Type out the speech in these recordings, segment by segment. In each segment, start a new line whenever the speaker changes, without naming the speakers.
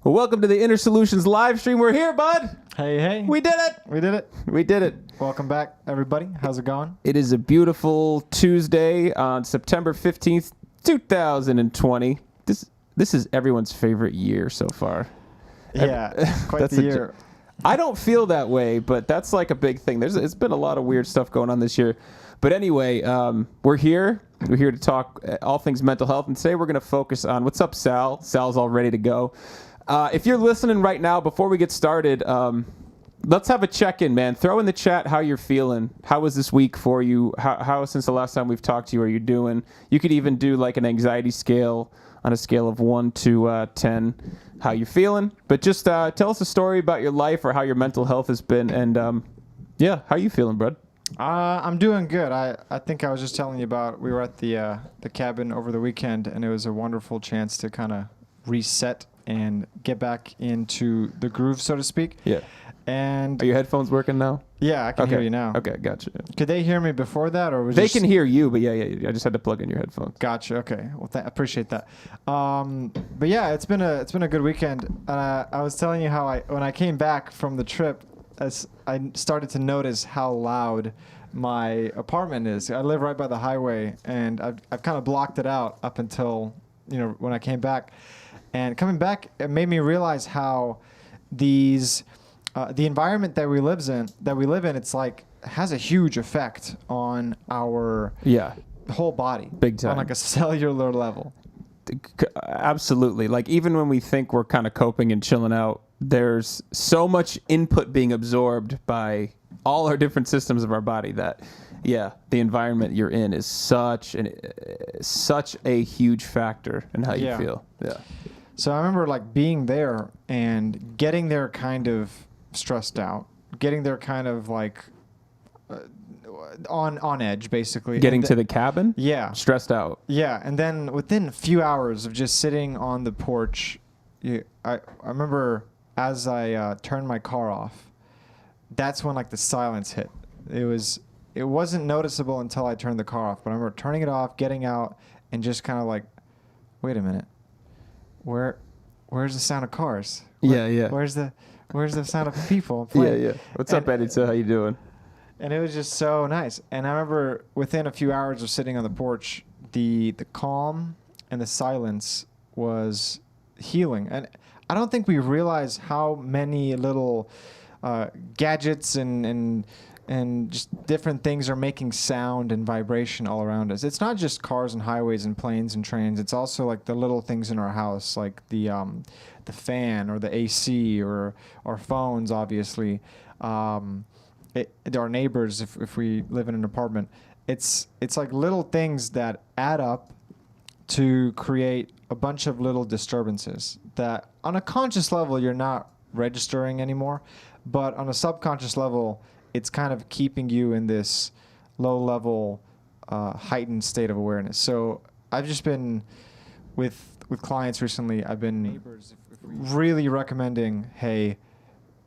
Well, welcome to the Inner Solutions live stream. We're here, bud.
Hey.
We did it.
We did it.
We did it.
Welcome back, everybody. How's it going?
It is a beautiful Tuesday on September 15th, 2020. This is everyone's favorite year so far.
Yeah, quite the year.
I don't feel that way, but that's like a big thing. It's been a lot of weird stuff going on this year. But anyway, we're here. We're here to talk all things mental health. And today we're going to focus on, what's up, Sal? Sal's all ready to go. If you're listening right now, before we get started, let's have a check-in, man. Throw in the chat how you're feeling. How was this week for you? How since the last time we've talked to you, are you doing? You could even do like an anxiety scale on a scale of 1 to 10, how you're feeling. But just tell us a story about your life or how your mental health has been. And yeah, how you feeling, bud?
I'm doing good. I think I was just telling you about, we were at the cabin over the weekend, and it was a wonderful chance to kind of reset and get back into the groove, so to speak.
Yeah.
And
are your headphones working now?
Yeah, I can hear you now.
Okay, gotcha.
Could they hear me before that, or was
they can hear you? But yeah, I just had to plug in your headphones.
Gotcha. Okay. Well, appreciate that. But yeah, it's been a good weekend. I was telling you how when I came back from the trip, as I started to notice how loud my apartment is. I live right by the highway, and I've kind of blocked it out up until when I came back. And coming back, it made me realize how the environment that we live in, it's like has a huge effect on our whole body,
big time,
on like a cellular level.
Absolutely. Like even when we think we're kind of coping and chilling out, there's so much input being absorbed by all our different systems of our body that, the environment you're in is such a huge factor in how you feel. Yeah.
So I remember like being there and getting there kind of stressed out, getting there kind of like on edge, basically.
Getting to the cabin?
Yeah.
Stressed out.
Yeah. And then within a few hours of just sitting on the porch, I remember as I turned my car off, that's when like the silence hit. It wasn't noticeable until I turned the car off, but I remember turning it off, getting out, and just kind of like, wait a minute. Where's the sound of cars?
Yeah.
Where's the sound of people playing?
Yeah. What's up, Eddie? So how you doing?
And it was just so nice. And I remember within a few hours of sitting on the porch, the calm and the silence was healing. And I don't think we realize how many little gadgets and just different things are making sound and vibration all around us. It's not just cars and highways and planes and trains. It's also like the little things in our house, like the fan or the AC or our phones, obviously. Our neighbors, if we live in an apartment. It's like little things that add up to create a bunch of little disturbances that on a conscious level you're not registering anymore, but on a subconscious level it's kind of keeping you in this low-level, heightened state of awareness. So I've just been, with clients recently, I've been really recommending, hey,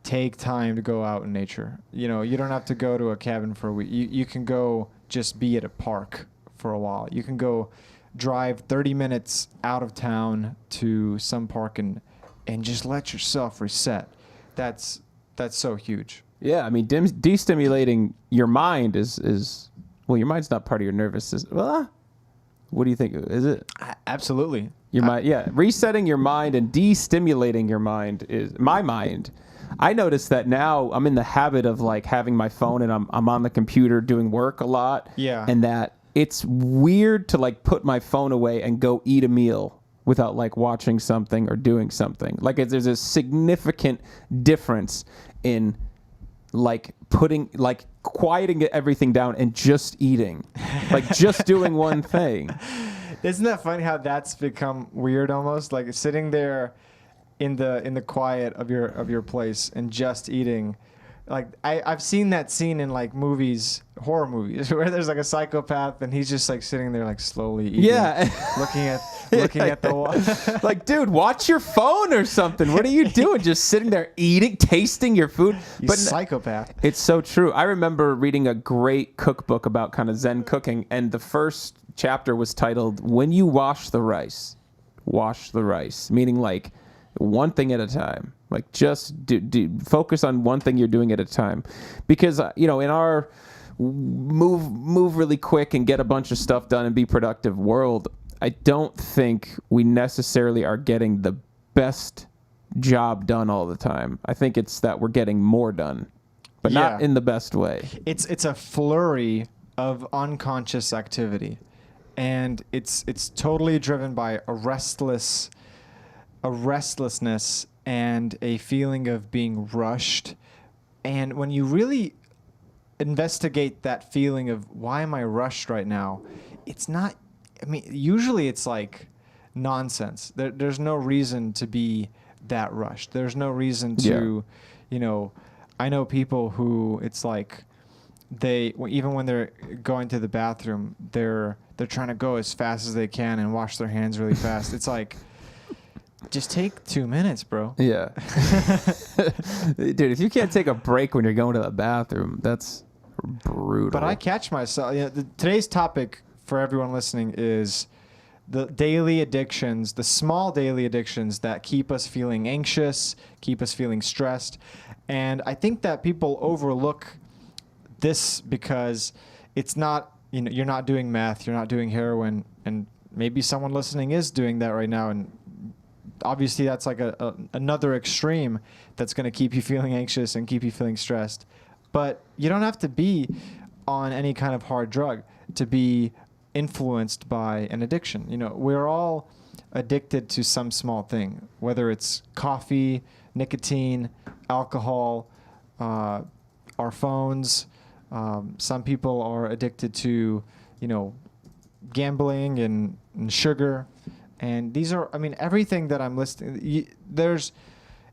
take time to go out in nature. You don't have to go to a cabin for a week. You can go just be at a park for a while. You can go drive 30 minutes out of town to some park and just let yourself reset. That's so huge. Yeah,
I mean, destimulating your mind is well, your mind's not part of your nervous system. Well, what do you think? Is it?
Absolutely.
Your mind, resetting your mind and destimulating your mind is my mind. I notice that now I'm in the habit of like having my phone and I'm on the computer doing work a lot.
Yeah.
And that it's weird to like put my phone away and go eat a meal without like watching something or doing something. Like there's a significant difference in like quieting everything down and just eating, like just doing one thing.
Isn't that funny how that's become weird almost, like sitting there in the quiet of your place and just eating? Like I've seen that scene in like horror movies where there's like a psychopath and he's just like sitting there like slowly eating, looking at the wall.
Like, dude, watch your phone or something. What are you doing? Just sitting there eating, tasting your food.
But psychopath.
It's so true. I remember reading a great cookbook about kind of Zen cooking, and the first chapter was titled "When You Wash the Rice," meaning like one thing at a time. Like just focus on one thing you're doing at a time, because in our move really quick and get a bunch of stuff done and be productive world, I don't think we necessarily are getting the best job done all the time. I think it's that we're getting more done, but not in the best way.
It's a flurry of unconscious activity, and it's totally driven by a restlessness and a feeling of being rushed. And when you really investigate that feeling of why am I rushed right now, it's not, I mean, usually it's like nonsense. There's no reason to be that rushed. There's no reason to, I know people who it's like even when they're going to the bathroom, they're trying to go as fast as they can and wash their hands really fast. It's like, just take 2 minutes, bro.
Yeah. Dude, if you can't take a break when you're going to the bathroom, that's brutal.
But I catch myself. Today's topic for everyone listening is the daily addictions, the small daily addictions that keep us feeling anxious, keep us feeling stressed. And I think that people overlook this because it's not, you're not doing meth, you're not doing heroin, and maybe someone listening is doing that right now. And obviously that's like another extreme that's going to keep you feeling anxious and keep you feeling stressed. But you don't have to be on any kind of hard drug to be influenced by an addiction. We're all addicted to some small thing, whether it's coffee, nicotine, alcohol, our phones. Some people are addicted to, gambling and sugar. And these are, everything that I'm listing, there's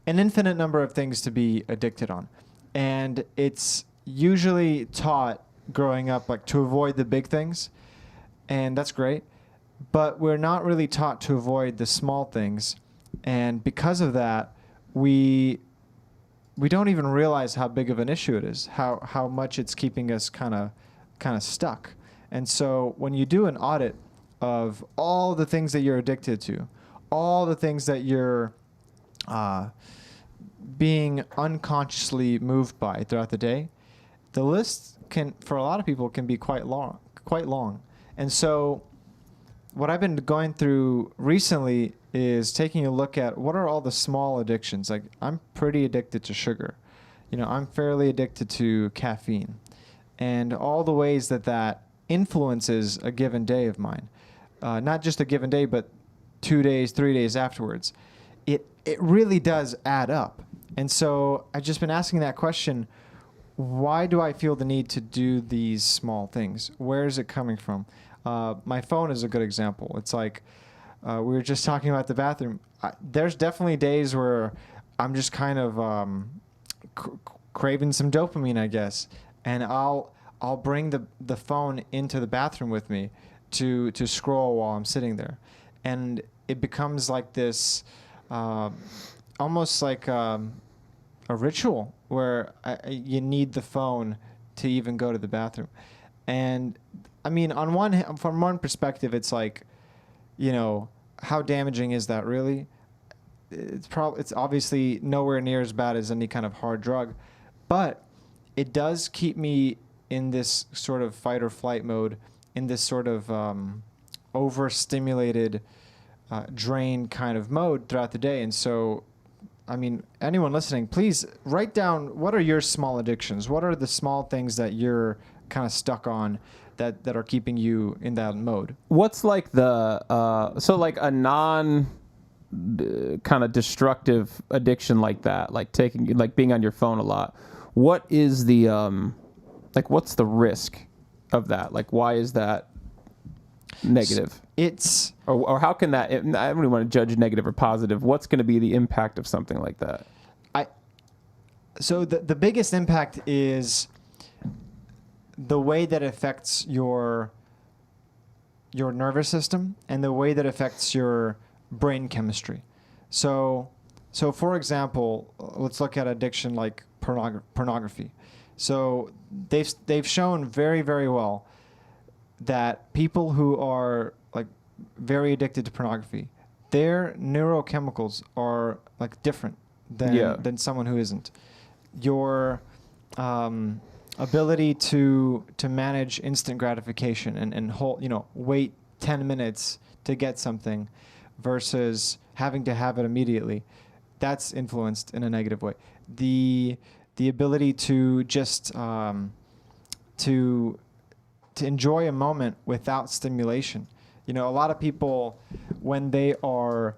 an infinite number of things to be addicted on. And it's usually taught growing up, like, to avoid the big things. And that's great. But we're not really taught to avoid the small things. And because of that, we don't even realize how big of an issue it is, how much it's keeping us kind of stuck. And so when you do an audit of all the things that you're addicted to, all the things that you're being unconsciously moved by throughout the day, the list for a lot of people can be quite long. And so what I've been going through recently is taking a look at what are all the small addictions. Like, I'm pretty addicted to sugar. I'm fairly addicted to caffeine, and all the ways that influences a given day of mine. Not just a given day, but 2 days, 3 days afterwards. It really does add up. And so I've just been asking that question, why do I feel the need to do these small things? Where is it coming from? My phone is a good example. It's like we were just talking about the bathroom. There's definitely days where I'm just kind of craving some dopamine, I guess. And I'll bring the phone into the bathroom with me to scroll while I'm sitting there. And it becomes like this, almost like a ritual where you need the phone to even go to the bathroom. And from one perspective, it's like, how damaging is that really? It's obviously nowhere near as bad as any kind of hard drug, but it does keep me in this sort of fight or flight mode, in this sort of overstimulated, drained kind of mode throughout the day. And so, anyone listening, please write down, what are your small addictions? What are the small things that you're kind of stuck on that are keeping you in that mode?
What's like like a non kind of destructive addiction like that, like being on your phone a lot? What is the what's the risk of that? Like, why is that negative?
It's
or how can that? I don't even want to judge negative or positive. What's going to be the impact of something like that?
So the biggest impact is the way that affects your nervous system and the way that affects your brain chemistry. So for example, let's look at addiction like pornography. So they've shown very, very well that people who are like very addicted to pornography, their neurochemicals are like different than someone who isn't. Your ability to manage instant gratification and hold, wait 10 minutes to get something versus having to have it immediately, that's influenced in a negative way. The ability to just to enjoy a moment without stimulation. A lot of people, when they are,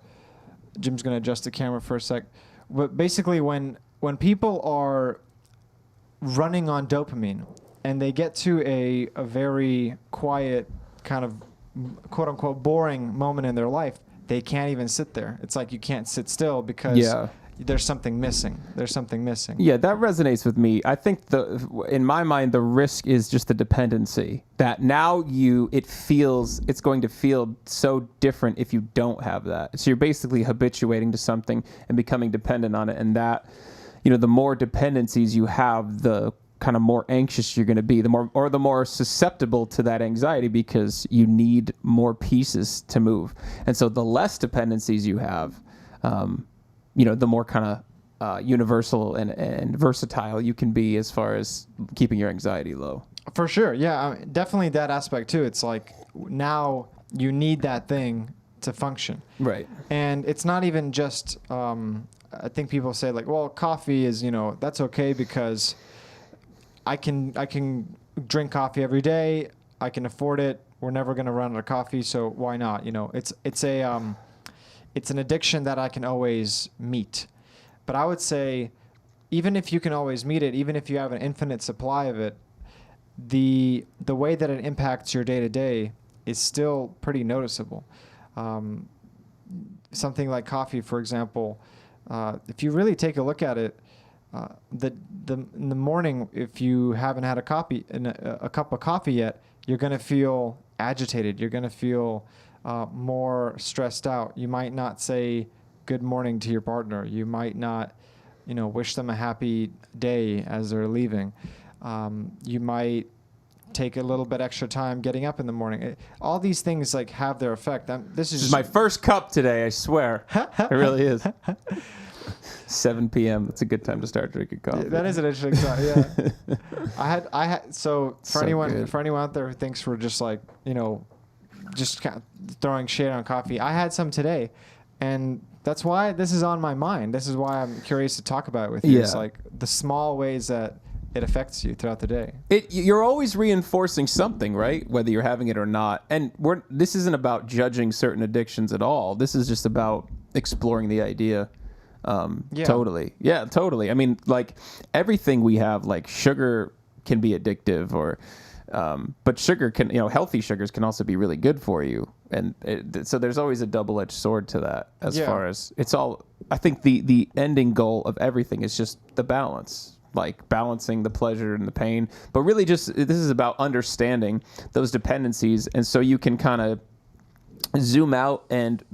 Jim's going to adjust the camera for a sec, but basically when people are running on dopamine and they get to a very quiet kind of quote unquote boring moment in their life, they can't even sit there. It's like you can't sit still because there's something missing. Yeah,
that resonates with me. I think in my mind, the risk is just the dependency that now it's going to feel so different if you don't have that. So you're basically habituating to something and becoming dependent on it. And that, the more dependencies you have, the kind of more anxious you're going to be, the more susceptible to that anxiety because you need more pieces to move. And so the less dependencies you have, the more kind of universal and versatile you can be as far as keeping your anxiety low.
For sure. Yeah, definitely that aspect too. It's like now you need that thing to function.
Right.
And it's not even just, I think people say like, well, coffee is, that's okay because I can drink coffee every day. I can afford it. We're never going to run out of coffee. So why not? It's an addiction that I can always meet. But I would say, even if you can always meet it, even if you have an infinite supply of it, the way that it impacts your day-to-day is still pretty noticeable. Something like coffee, for example, if you really take a look at it, in the morning, if you haven't had a cup of coffee yet, you're going to feel agitated. You're going to feel more stressed out. You might not say good morning to your partner. You might not, wish them a happy day as they're leaving. You might take a little bit extra time getting up in the morning. All these things like have their effect. This is
my first cup today, I swear. It really is. 7 p.m. That's a good time to start drinking coffee.
That is an interesting thought. Yeah. I had so anyone out there who thinks we're just like, just kind of throwing shade on coffee, I had some today, and that's why this is on my mind. This is why I'm curious to talk about it with you. Yeah. It's like the small ways that it affects you throughout the day.
You're always reinforcing something, right? Whether you're having it or not. And this isn't about judging certain addictions at all. This is just about exploring the idea. Totally. Yeah, totally. I mean, like everything we have, like sugar can be addictive but sugar can, healthy sugars can also be really good for you. And so there's always a double-edged sword to that as far as it's all, I think the ending goal of everything is just the balance, like balancing the pleasure and the pain, but really just, this is about understanding those dependencies. And so you can kind of zoom out and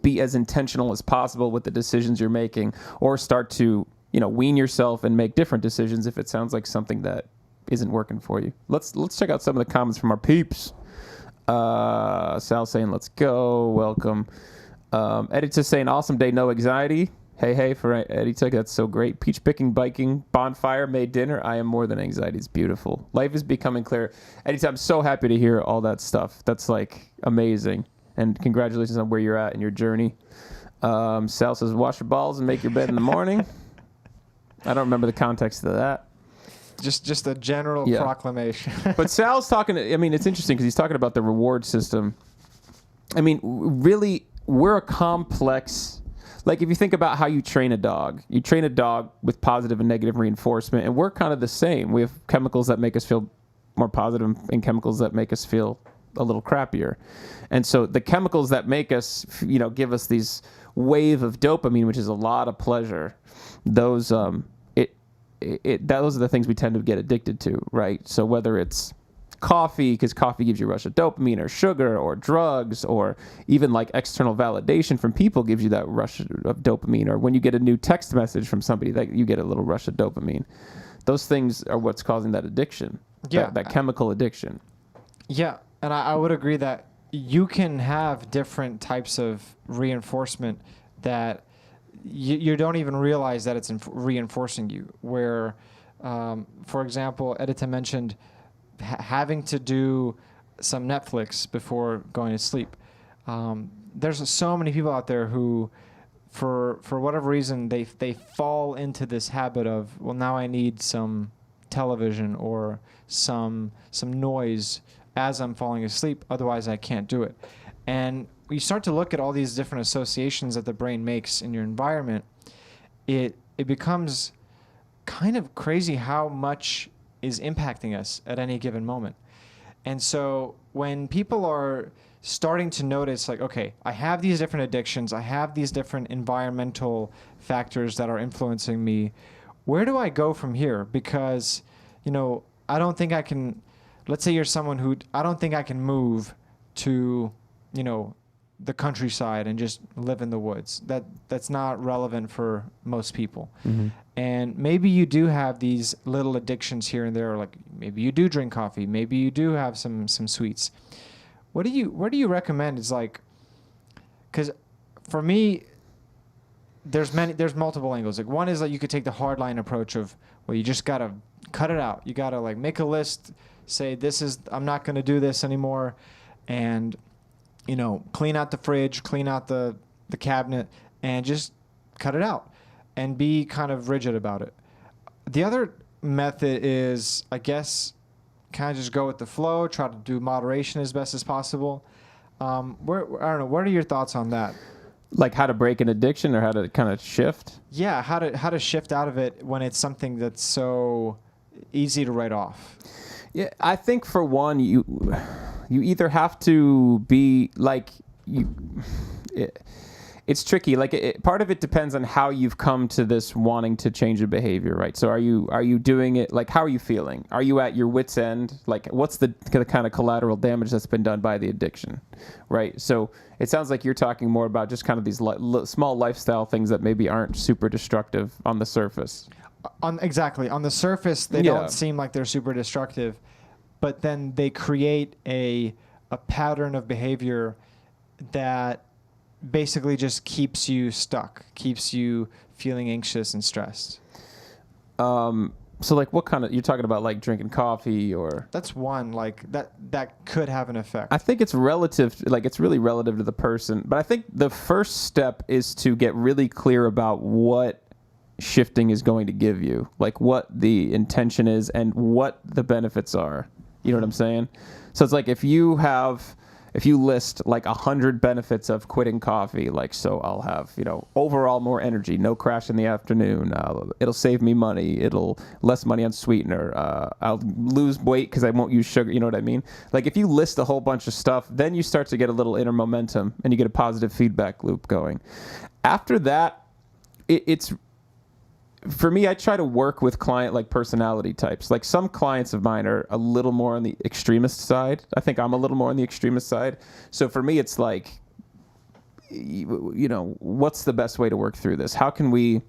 be as intentional as possible with the decisions you're making, or start to, wean yourself and make different decisions if it sounds like something that isn't working for you. Let's check out some of the comments from our peeps. Sal saying, let's go. Welcome. Eddie just saying, awesome day, no anxiety. Hey, for Eddie Tuck, that's so great. Peach picking, biking, bonfire, made dinner. I am more than anxiety. It's beautiful. Life is becoming clear. Eddie, I'm so happy to hear all that stuff. That's like amazing. And congratulations on where you're at in your journey. Sal says, wash your balls and make your bed in the morning. I don't remember the context of that.
Just a general proclamation.
But Sal's talking, it's interesting because he's talking about the reward system. Really, we're a complex, like if you think about how you train a dog with positive and negative reinforcement, and we're kind of the same. We have chemicals that make us feel more positive and chemicals that make us feel a little crappier. And so the chemicals that make us, give us these wave of dopamine, which is a lot of pleasure, those those are the things we tend to get addicted to, right? So whether it's coffee, because coffee gives you a rush of dopamine, or sugar, or drugs, or even like external validation from people gives you that rush of dopamine, or when you get a new text message from somebody, that you get a little rush of dopamine. Those things are what's causing that addiction, that chemical addiction.
Yeah, and I would agree that you can have different types of reinforcement that you don't even realize that it's reinforcing you. Where, for example, Edita mentioned having to do some Netflix before going to sleep. There's so many people out there who, for whatever reason, they fall into this habit of, well, now I need some television or some noise as I'm falling asleep, otherwise I can't do it. And you start to look at all these different associations that the brain makes in your environment, it becomes kind of crazy how much is impacting us at any given moment. And so when people are starting to notice, like, okay, I have these different addictions, I have these different environmental factors that are influencing me, where do I go from here? Because, I don't think I can, let's say you're someone who, I don't think I can move to, the countryside and just live in the woods. That's not relevant for most people.
Mm-hmm.
And maybe you do have these little addictions here and there, like maybe you do drink coffee, maybe you do have some sweets. Where do you recommend? Is like, because for me, there's multiple angles. Like, one is like you could take the hardline approach of, well, you just gotta cut it out. You gotta like make a list, say I'm not gonna do this anymore, and clean out the fridge, clean out the cabinet, and just cut it out and be kind of rigid about it. The other method is, I guess, kind of just go with the flow, try to do moderation as best as possible. I don't know. What are your thoughts on that?
Like how to break an addiction or how to kind of shift?
Yeah, how to shift out of it when it's something that's so easy to write off.
Yeah, I think for one, you either have to be like it's tricky. Like part of it depends on how you've come to this wanting to change a behavior, right? So are you doing it, like, how are you feeling? Are you at your wit's end? Like, what's the kind of collateral damage that's been done by the addiction, right? So it sounds like you're talking more about just kind of these small lifestyle things that maybe aren't super destructive on the surface.
Exactly. On the surface, they don't seem like they're super destructive, but then they create a pattern of behavior that basically just keeps you stuck, keeps you feeling anxious and stressed.
So like what kind of, you're talking about like drinking coffee or?
That's one, like that could have an effect.
I think it's relative, like it's really relative to the person, but I think the first step is to get really clear about what shifting is going to give you, like what the intention is and what the benefits are. You know what I'm saying? So it's like if you list like 100 benefits of quitting coffee, like, so I'll have, overall more energy, no crash in the afternoon. It'll save me money. It'll less money on sweetener. I'll lose weight because I won't use sugar. You know what I mean? Like if you list a whole bunch of stuff, then you start to get a little inner momentum and you get a positive feedback loop going. After that, it's, for me, I try to work with client personality types. Like some clients of mine are a little more on the extremist side. I think I'm a little more on the extremist side. So for me, it's like, what's the best way to work through this? How can we,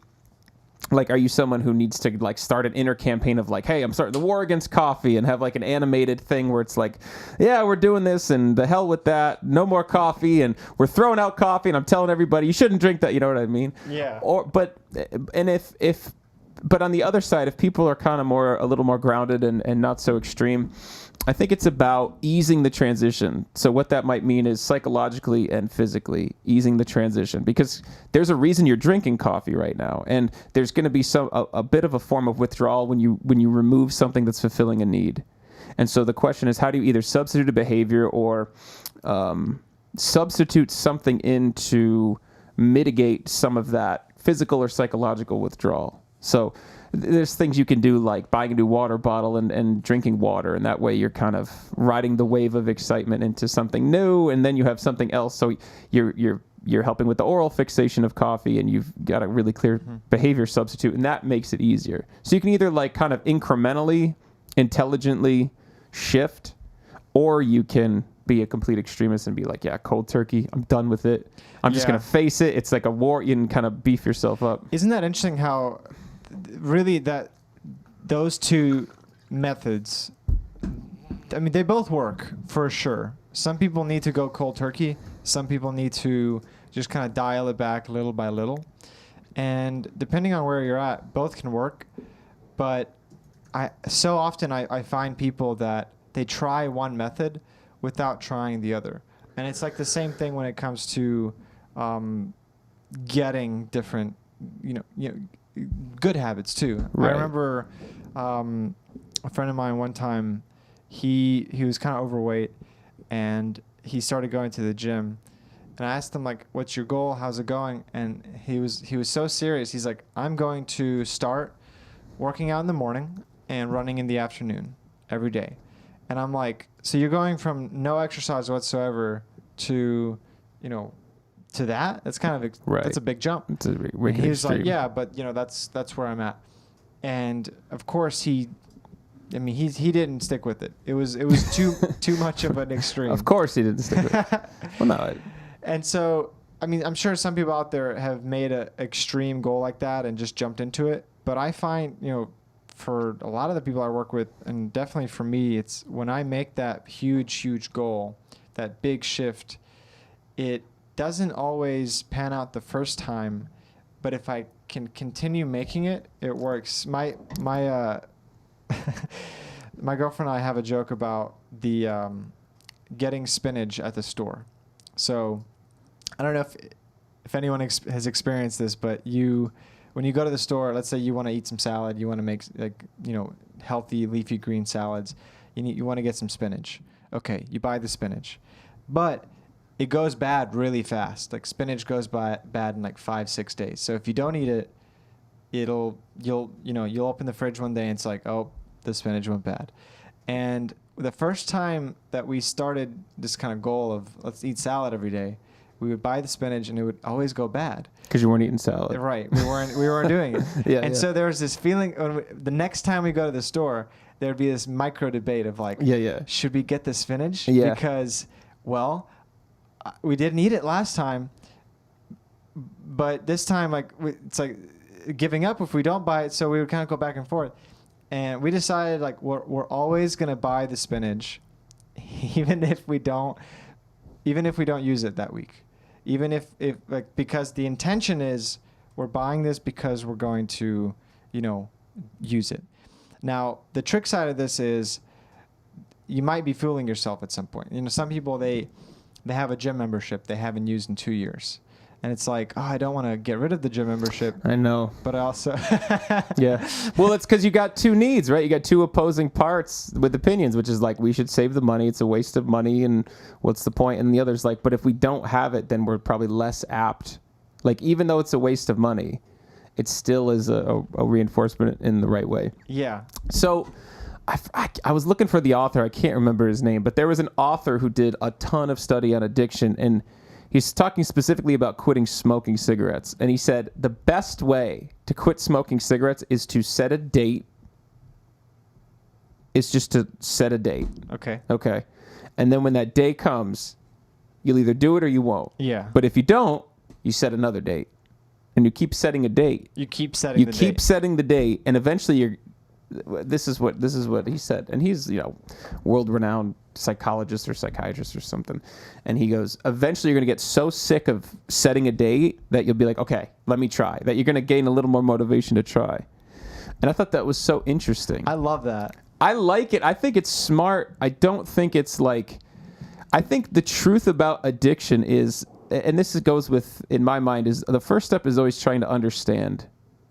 like, are you someone who needs to like start an inner campaign of like, hey, I'm starting the war against coffee, and have like an animated thing where it's like, yeah, we're doing this and the hell with that, no more coffee, and we're throwing out coffee, and I'm telling everybody you shouldn't drink that. You know what I mean?
Yeah.
But on the other side, if people are kind of a little more grounded and not so extreme, I think it's about easing the transition. So what that might mean is psychologically and physically easing the transition, because there's a reason you're drinking coffee right now, and there's going to be a bit of a form of withdrawal when you remove something that's fulfilling a need. And so the question is, how do you either substitute a behavior or substitute something in to mitigate some of that physical or psychological withdrawal? So there's things you can do, like buying a new water bottle and drinking water, and that way you're kind of riding the wave of excitement into something new, and then you have something else. So you're helping with the oral fixation of coffee, and you've got a really clear behavior substitute, and that makes it easier. So you can either like kind of incrementally, intelligently shift, or you can be a complete extremist and be like, yeah, cold turkey, I'm done with it. I'm just going to face it. It's like a war. You can kind of beef yourself up.
Isn't that interesting how really that those two methods, I mean, they both work for sure, Some people need to go cold turkey. Some people need to just kind of dial it back little by little. And depending on where you're at, both can work. But so often I find people that they try one method without trying the other. And it's like the same thing when it comes to getting different, good habits too.
Right.
I remember a friend of mine one time, he was kind of overweight, and he started going to the gym. And I asked him, like, what's your goal? How's it going? And he was so serious. He's like, I'm going to start working out in the morning and running in the afternoon every day. And I'm like, so you're going from no exercise whatsoever to, to that? That's kind of
Right.
That's a big jump.
It's a
And he was like, yeah, but that's where I'm at. And of course he didn't stick with it. It was too much of an extreme.
Of course he didn't stick with it. Well, no.
And so, I'm sure some people out there have made an extreme goal like that and just jumped into it. But I find, for a lot of the people I work with, and definitely for me, it's when I make that huge goal, that big shift, it doesn't always pan out the first time. But if I can continue making it, it works. My my girlfriend and I have a joke about the getting spinach at the store. So I don't know if anyone has experienced this, but when you go to the store, let's say you want to eat some salad, you want to make healthy leafy green salads, you want to get some spinach. Okay, you buy the spinach, but it goes bad really fast. Like spinach goes bad in like 5-6 days. So if you don't eat it, you'll open the fridge one day and it's like, oh, the spinach went bad. And the first time that we started this kind of goal of let's eat salad every day, we would buy the spinach and it would always go bad.
Because you weren't eating salad.
Right. We weren't doing it.
Yeah.
So there was this feeling the next time we go to the store, there'd be this micro debate of like, should we get the spinach?
Yeah.
Because, well, we didn't eat it last time, but this time, it's like giving up if we don't buy it. So we would kind of go back and forth. And we decided like we're always going to buy the spinach, even if we don't use it that week. Even if because the intention is we're buying this because we're going to, use it. Now, the trick side of this is you might be fooling yourself at some point. Some people, they have a gym membership they haven't used in 2 years. And it's like, oh, I don't want to get rid of the gym membership.
I know.
But I also...
Yeah. Well, it's because you got two needs, right? You got two opposing parts with opinions, which is like, we should save the money. It's a waste of money. And what's the point? And the other's like, but if we don't have it, then we're probably less apt. Like, even though it's a waste of money, it still is a reinforcement in the right way.
Yeah.
So I was looking for the author. I can't remember his name, but there was an author who did a ton of study on addiction, and he's talking specifically about quitting smoking cigarettes. And he said the best way to quit smoking cigarettes is to set a date. It's just to set a date.
Okay.
Okay. And then when that day comes, you'll either do it or you won't.
Yeah.
But if you don't, you set another date. And you keep setting a date.
You keep setting the date.
You keep setting the date, and eventually this is what he said. And he's, world-renowned psychologist or psychiatrist or something. And he goes, eventually you're going to get so sick of setting a date that you'll be like, okay, let me try. That you're going to gain a little more motivation to try. And I thought that was so interesting.
I love that.
I like it. I think it's smart. I don't think it's like... I think the truth about addiction is, and this goes with, in my mind, is the first step is always trying to understand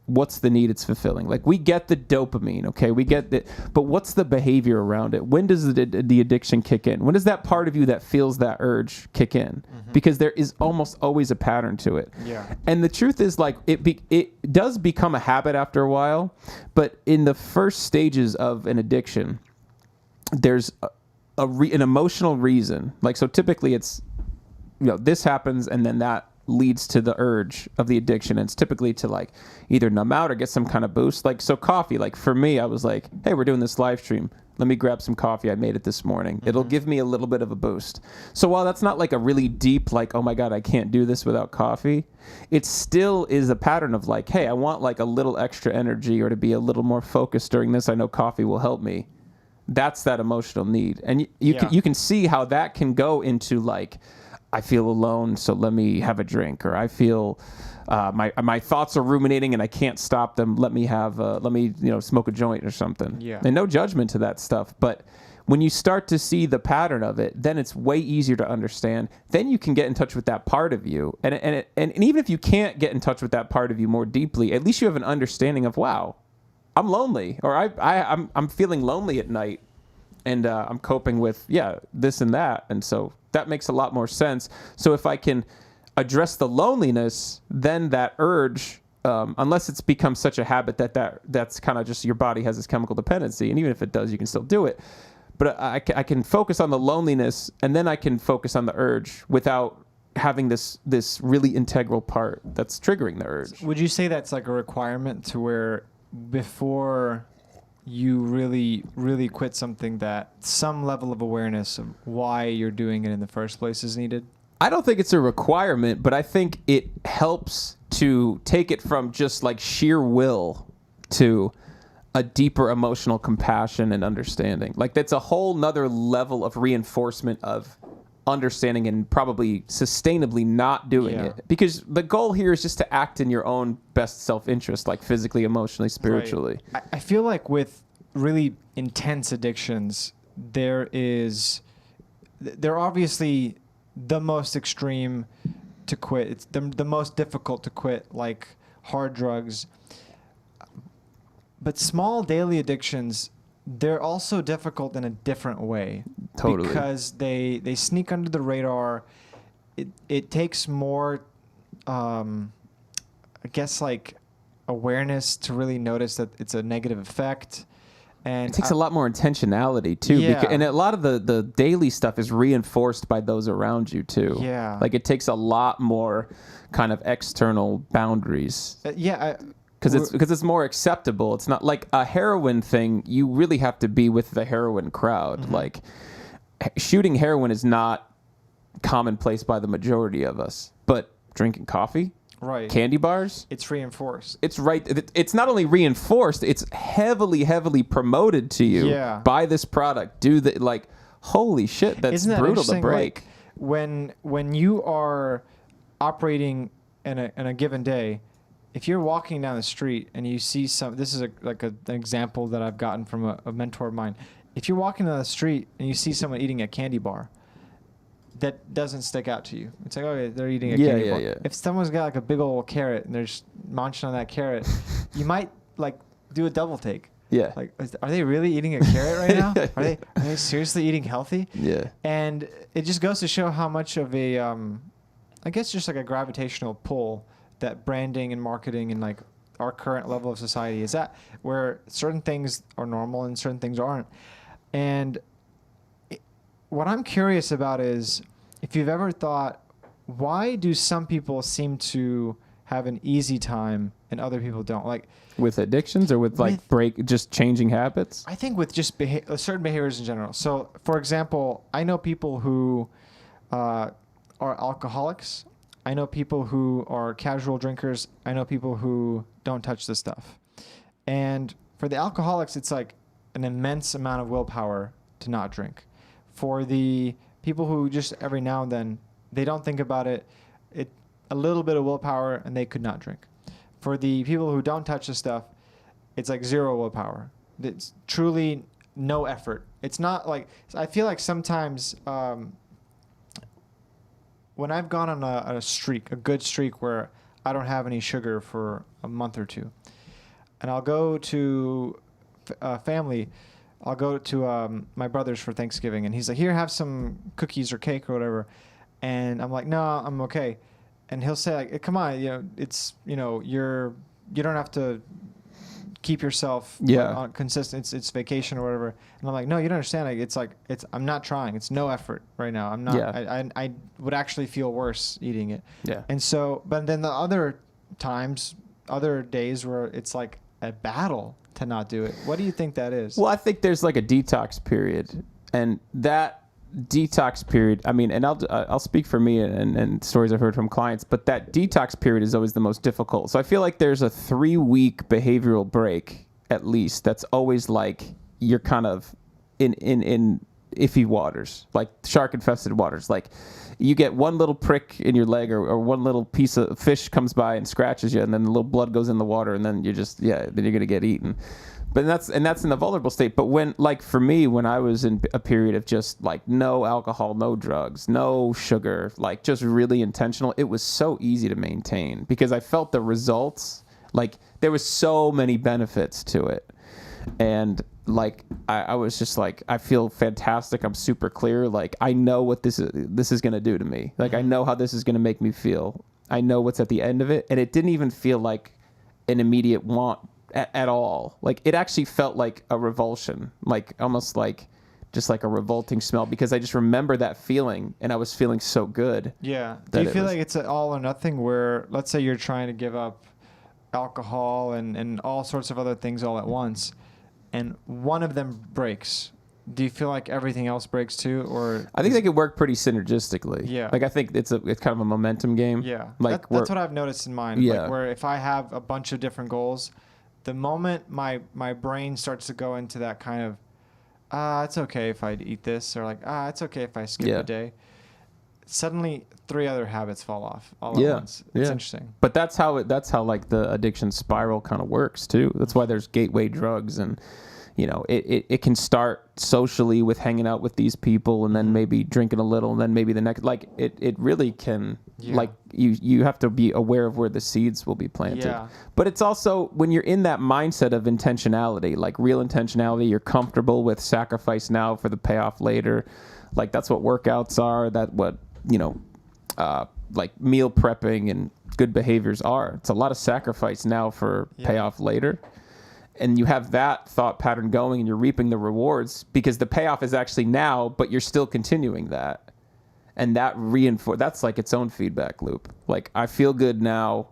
what's the need it's fulfilling. Like, we get the dopamine, okay? We get it, but what's the behavior around it? When does the addiction kick in? When does that part of you that feels that urge kick in? Mm-hmm. Because there is almost always a pattern to it. Yeah. And the truth is, like, it does become a habit after a while, but in the first stages of an addiction, there's an emotional reason. Like, so typically it's, this happens and then that leads to the urge of the addiction. And it's typically to like either numb out or get some kind of boost. Like, so coffee, like for me, I was like, hey, we're doing this live stream. Let me grab some coffee. I made it this morning. Mm-hmm. It'll give me a little bit of a boost. So while that's not like a really deep, like, oh my God, I can't do this without coffee, it still is a pattern of like, hey, I want like a little extra energy or to be a little more focused during this. I know coffee will help me. that's that emotional need. And
Yeah.
you can see how that can go into like, I feel alone, so let me have a drink, or I feel my thoughts are ruminating and I can't stop them. Let me smoke a joint or something.
Yeah.
And no judgment to that stuff, but when you start to see the pattern of it, then it's way easier to understand. Then you can get in touch with that part of you, and even if you can't get in touch with that part of you more deeply, at least you have an understanding of, wow, I'm lonely, or I'm feeling lonely at night, and I'm coping with this and that, and so that makes a lot more sense. So if I can address the loneliness, then that urge, unless it's become such a habit that's kind of just your body has this chemical dependency, and even if it does, you can still do it. But I can focus on the loneliness, and then I can focus on the urge without having this really integral part that's triggering the urge.
Would you say that's like a requirement to where before you really, really quit something, that some level of awareness of why you're doing it in the first place is needed?
I don't think it's a requirement, but I think it helps to take it from just like sheer will to a deeper emotional compassion and understanding. Like that's a whole nother level of reinforcement of understanding and probably sustainably not doing it. Because the goal here is just to act in your own best self-interest, like physically, emotionally, spiritually.
Right. I feel like with really intense addictions, they're obviously the most extreme to quit. It's the most difficult to quit, like hard drugs. But small daily addictions, they're also difficult in a different way.
Totally.
Because they sneak under the radar. It takes more, I guess, like awareness to really notice that it's a negative effect. And
it takes a lot more intentionality too.
Yeah.
And a lot of the daily stuff is reinforced by those around you too.
Yeah.
Like it takes a lot more kind of external boundaries. Because it's more acceptable. It's not like a heroin thing. You really have to be with the heroin crowd. Mm-hmm. Like shooting heroin is not commonplace by the majority of us. But drinking coffee,
right,
candy bars,
it's reinforced.
It's right. It's not only reinforced. It's heavily promoted to you.
Yeah.
Buy this product. Do the like. Holy shit! That's
Isn't that
brutal to break.
Like, when you are operating in a given day. If you're walking down the street and you see this is an example that I've gotten from a mentor of mine. If you're walking down the street and you see someone eating a candy bar, that doesn't stick out to you. It's like, okay, they're eating a candy bar. Yeah. If someone's got like a big old carrot and they're just munching on that carrot, you might like do a double take.
Yeah.
Like, are they really eating a carrot right now? Are they seriously eating healthy?
Yeah.
And it just goes to show how much of a, I guess just like a gravitational pull that branding and marketing and like our current level of society is at, where certain things are normal and certain things aren't. And what I'm curious about is if you've ever thought, why do some people seem to have an easy time and other people don't? Like
with addictions or with just changing habits?
I think with just certain behaviors in general. So for example, I know people who are alcoholics. I know people who are casual drinkers. I know people who don't touch this stuff. And for the alcoholics, it's like an immense amount of willpower to not drink. For the people who just every now and then, they don't think about it, a little bit of willpower and they could not drink. For the people who don't touch the stuff, it's like zero willpower. It's truly no effort. It's not like, I feel like sometimes when I've gone on a streak, a good streak where I don't have any sugar for a month or two, and I'll go to family, I'll go to my brother's for Thanksgiving, and he's like, here, have some cookies or cake or whatever. And I'm like, no, I'm okay. And he'll say, like, come on, it's, you don't have to keep yourself on consistent. It's vacation or whatever. And I'm like, no, you don't understand. Like, I'm not trying. It's no effort right now. I'm not. Yeah. I would actually feel worse eating it.
Yeah.
And so, but then the other times, other days where it's like a battle to not do it. What do you think that is?
Well, I think there's like a detox period, and that detox period, I mean, and I'll speak for me and stories I've heard from clients, but that detox period is always the most difficult. So I feel like there's a 3-week behavioral break at least that's always like you're kind of in iffy waters, like shark infested waters. Like you get one little prick in your leg, or one little piece of fish comes by and scratches you, and then the little blood goes in the water, and then then you're gonna get eaten. But that's in the vulnerable state. But when, like for me, when I was in a period of just like no alcohol, no drugs, no sugar, like just really intentional, it was so easy to maintain because I felt the results. Like there was so many benefits to it. And like I was just like, I feel fantastic. I'm super clear. Like I know what this is gonna do to me. Like I know how this is gonna make me feel. I know what's at the end of it. And it didn't even feel like an immediate want at all. Like it actually felt like a revulsion, like almost like just like a revolting smell, because I just remember that feeling and I was feeling so good.
Yeah. Do you feel like it's an all or nothing where, let's say you're trying to give up alcohol and all sorts of other things all at once, and one of them breaks? Do you feel like everything else breaks too, or
I think they could work pretty synergistically.
Yeah.
Like I think it's kind of a momentum game.
Yeah.
Like
that's what I've noticed in mine.
Yeah.
Like where if I have a bunch of different goals, the moment my brain starts to go into that kind of, it's okay if I eat this, or like, it's okay if I skip a day, suddenly 3 other habits fall off all at once. It's interesting.
But that's how like the addiction spiral kind of works too. That's why there's gateway drugs, and you know, it can start socially with hanging out with these people, and then maybe drinking a little, and then maybe the next, like it really can, like you have to be aware of where the seeds will be planted.
Yeah.
But it's also when you're in that mindset of intentionality, like real intentionality, you're comfortable with sacrifice now for the payoff later. Like that's what workouts are. That what, you know, like meal prepping and good behaviors are. It's a lot of sacrifice now for payoff later. And you have that thought pattern going, and you're reaping the rewards because the payoff is actually now, but you're still continuing that. And that that's like its own feedback loop. Like I feel good now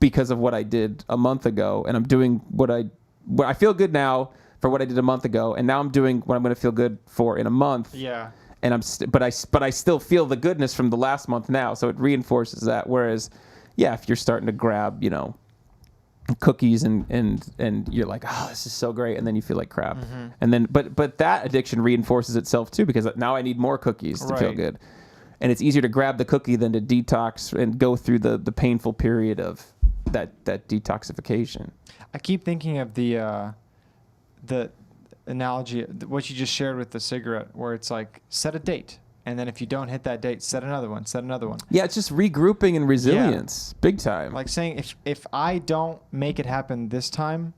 because of what I did a month ago, and I'm doing what I feel good now for what I did a month ago, and now I'm doing what I'm going to feel good for in a month.
Yeah.
And but I still feel the goodness from the last month now, so it reinforces that. Whereas, if you're starting to grab, you know, cookies and you're like, oh, this is so great, and then you feel like crap, and then but that addiction reinforces itself too, because now I need more cookies to feel good, and it's easier to grab the cookie than to detox and go through the painful period of that detoxification.
I keep thinking of the analogy, what you just shared with the cigarette, where it's like, set a date, and then if you don't hit that date, set another one.
Yeah, it's just regrouping and resilience, big time.
Like saying, if I don't make it happen this time,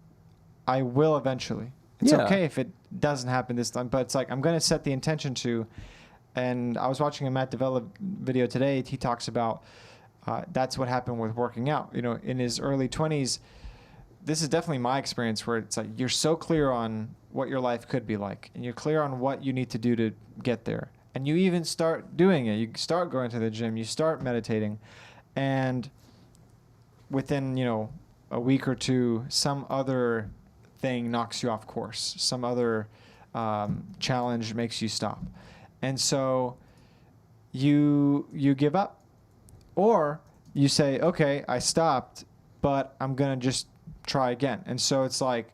I will eventually. It's okay if it doesn't happen this time, but it's like, I'm going to set the intention to. And I was watching a Matt D'Avella video today. He talks about that's what happened with working out. You know, in his early 20s, this is definitely my experience, where it's like you're so clear on what your life could be like, and you're clear on what you need to do to get there. And you even start doing it. You start going to the gym. You start meditating. And within, you know, a week or two, some other thing knocks you off course. Some other challenge makes you stop. And so you give up. Or you say, okay, I stopped, but I'm going to just try again. And so it's like,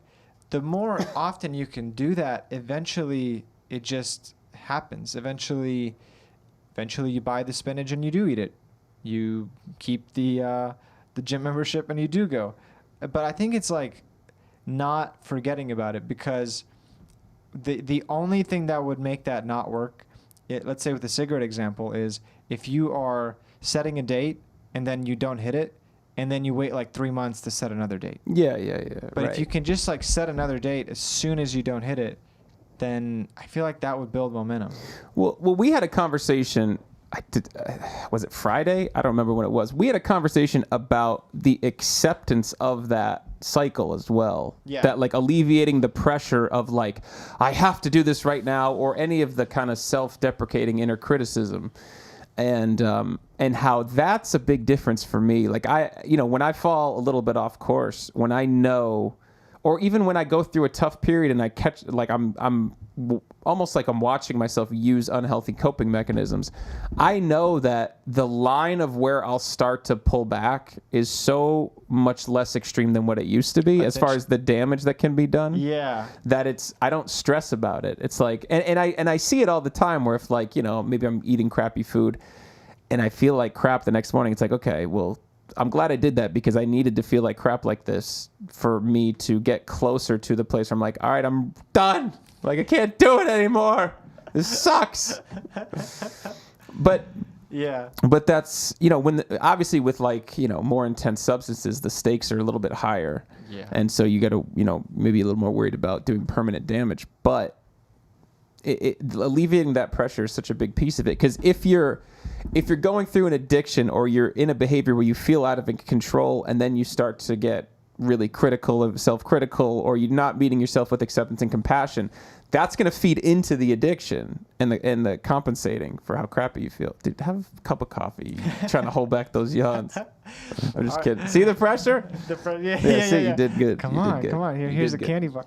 the more often you can do that, eventually it just happens. Eventually you buy the spinach and you do eat it. You keep the gym membership and you do go. But I think it's like not forgetting about it, because the only thing that would make that not work, let's say with the cigarette example, is if you are setting a date and then you don't hit it, and then you wait like 3 months to set another date.
Yeah.
But if you can just like set another date as soon as you don't hit it, then I feel like that would build momentum.
Well, we had a conversation. Was it Friday? I don't remember when it was. We had a conversation about the acceptance of that cycle as well.
Yeah.
That like alleviating the pressure of like, I have to do this right now, or any of the kind of self-deprecating inner criticism. And how that's a big difference for me. Like when I fall a little bit off course, when I know, or even when I go through a tough period and I catch, like I'm almost like I'm watching myself use unhealthy coping mechanisms. I know that the line of where I'll start to pull back is so much less extreme than what it used to be, as far as the damage that can be done.
Yeah.
That I don't stress about it. It's like, and I see it all the time where if like, maybe I'm eating crappy food and I feel like crap the next morning, it's like, okay, well, I'm glad I did that because I needed to feel like crap like this for me to get closer to the place where I'm like, all right, I'm done. Like, I can't do it anymore. This sucks. But that's, obviously with like, more intense substances, the stakes are a little bit higher.
Yeah.
And so you got to, maybe a little more worried about doing permanent damage. But alleviating that pressure is such a big piece of it. Because if you're going through an addiction or you're in a behavior where you feel out of control and then you start to get really critical, self-critical, or you're not meeting yourself with acceptance and compassion, that's going to feed into the addiction and the compensating for how crappy you feel. Dude, have a cup of coffee. You're trying to hold back those yawns. I'm just kidding. See the pressure? You did good.
Come on. Here's a candy bar.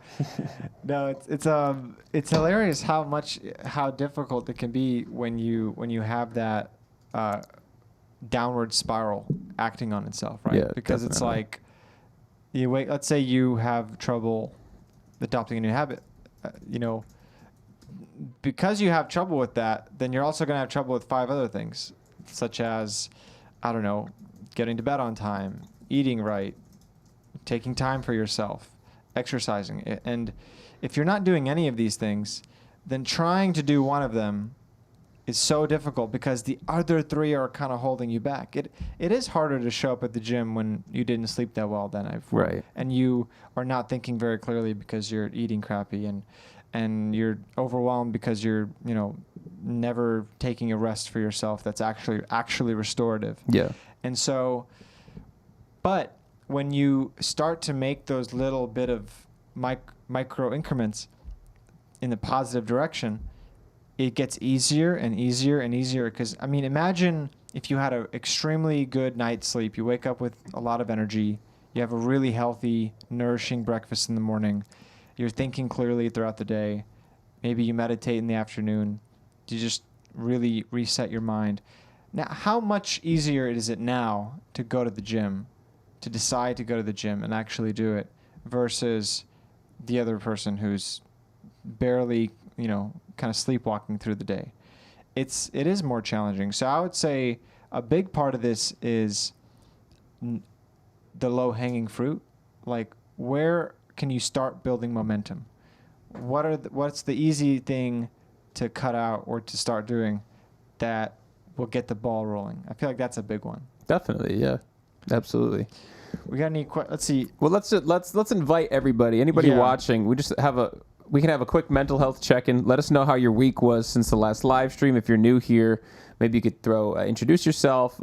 No, it's hilarious how difficult it can be when you have that downward spiral acting on itself, right?
Yeah,
because
definitely.
It's like let's say you have trouble adopting a new habit, because you have trouble with that, then you're also going to have trouble with 5 other things, such as, I don't know, getting to bed on time, eating right, taking time for yourself, exercising. And if you're not doing any of these things, then trying to do one of them is so difficult because the other 3 are kind of holding you back. It is harder to show up at the gym when you didn't sleep that well the night before.
Right.
And you are not thinking very clearly because you're eating crappy and you're overwhelmed because you're, never taking a rest for yourself that's actually restorative.
Yeah.
And so, but when you start to make those little bit of micro increments in the positive direction, it gets easier and easier and easier. Because, imagine if you had an extremely good night's sleep. You wake up with a lot of energy. You have a really healthy, nourishing breakfast in the morning. You're thinking clearly throughout the day. Maybe you meditate in the afternoon. You just really reset your mind. Now, how much easier is it now to go to the gym, to decide to go to the gym and actually do it, versus the other person who's barely, kind of sleepwalking through the day? It is more challenging. So I would say a big part of this is the low-hanging fruit. Like, where can you start building momentum? What's the easy thing to cut out or to start doing that will get the ball rolling? I feel like that's a big one.
Definitely, yeah, absolutely.
We got any? Let's see.
Well, let's invite everybody. Anybody watching, we can have a quick mental health check-in. Let us know how your week was since the last live stream. If you're new here, maybe you could introduce yourself.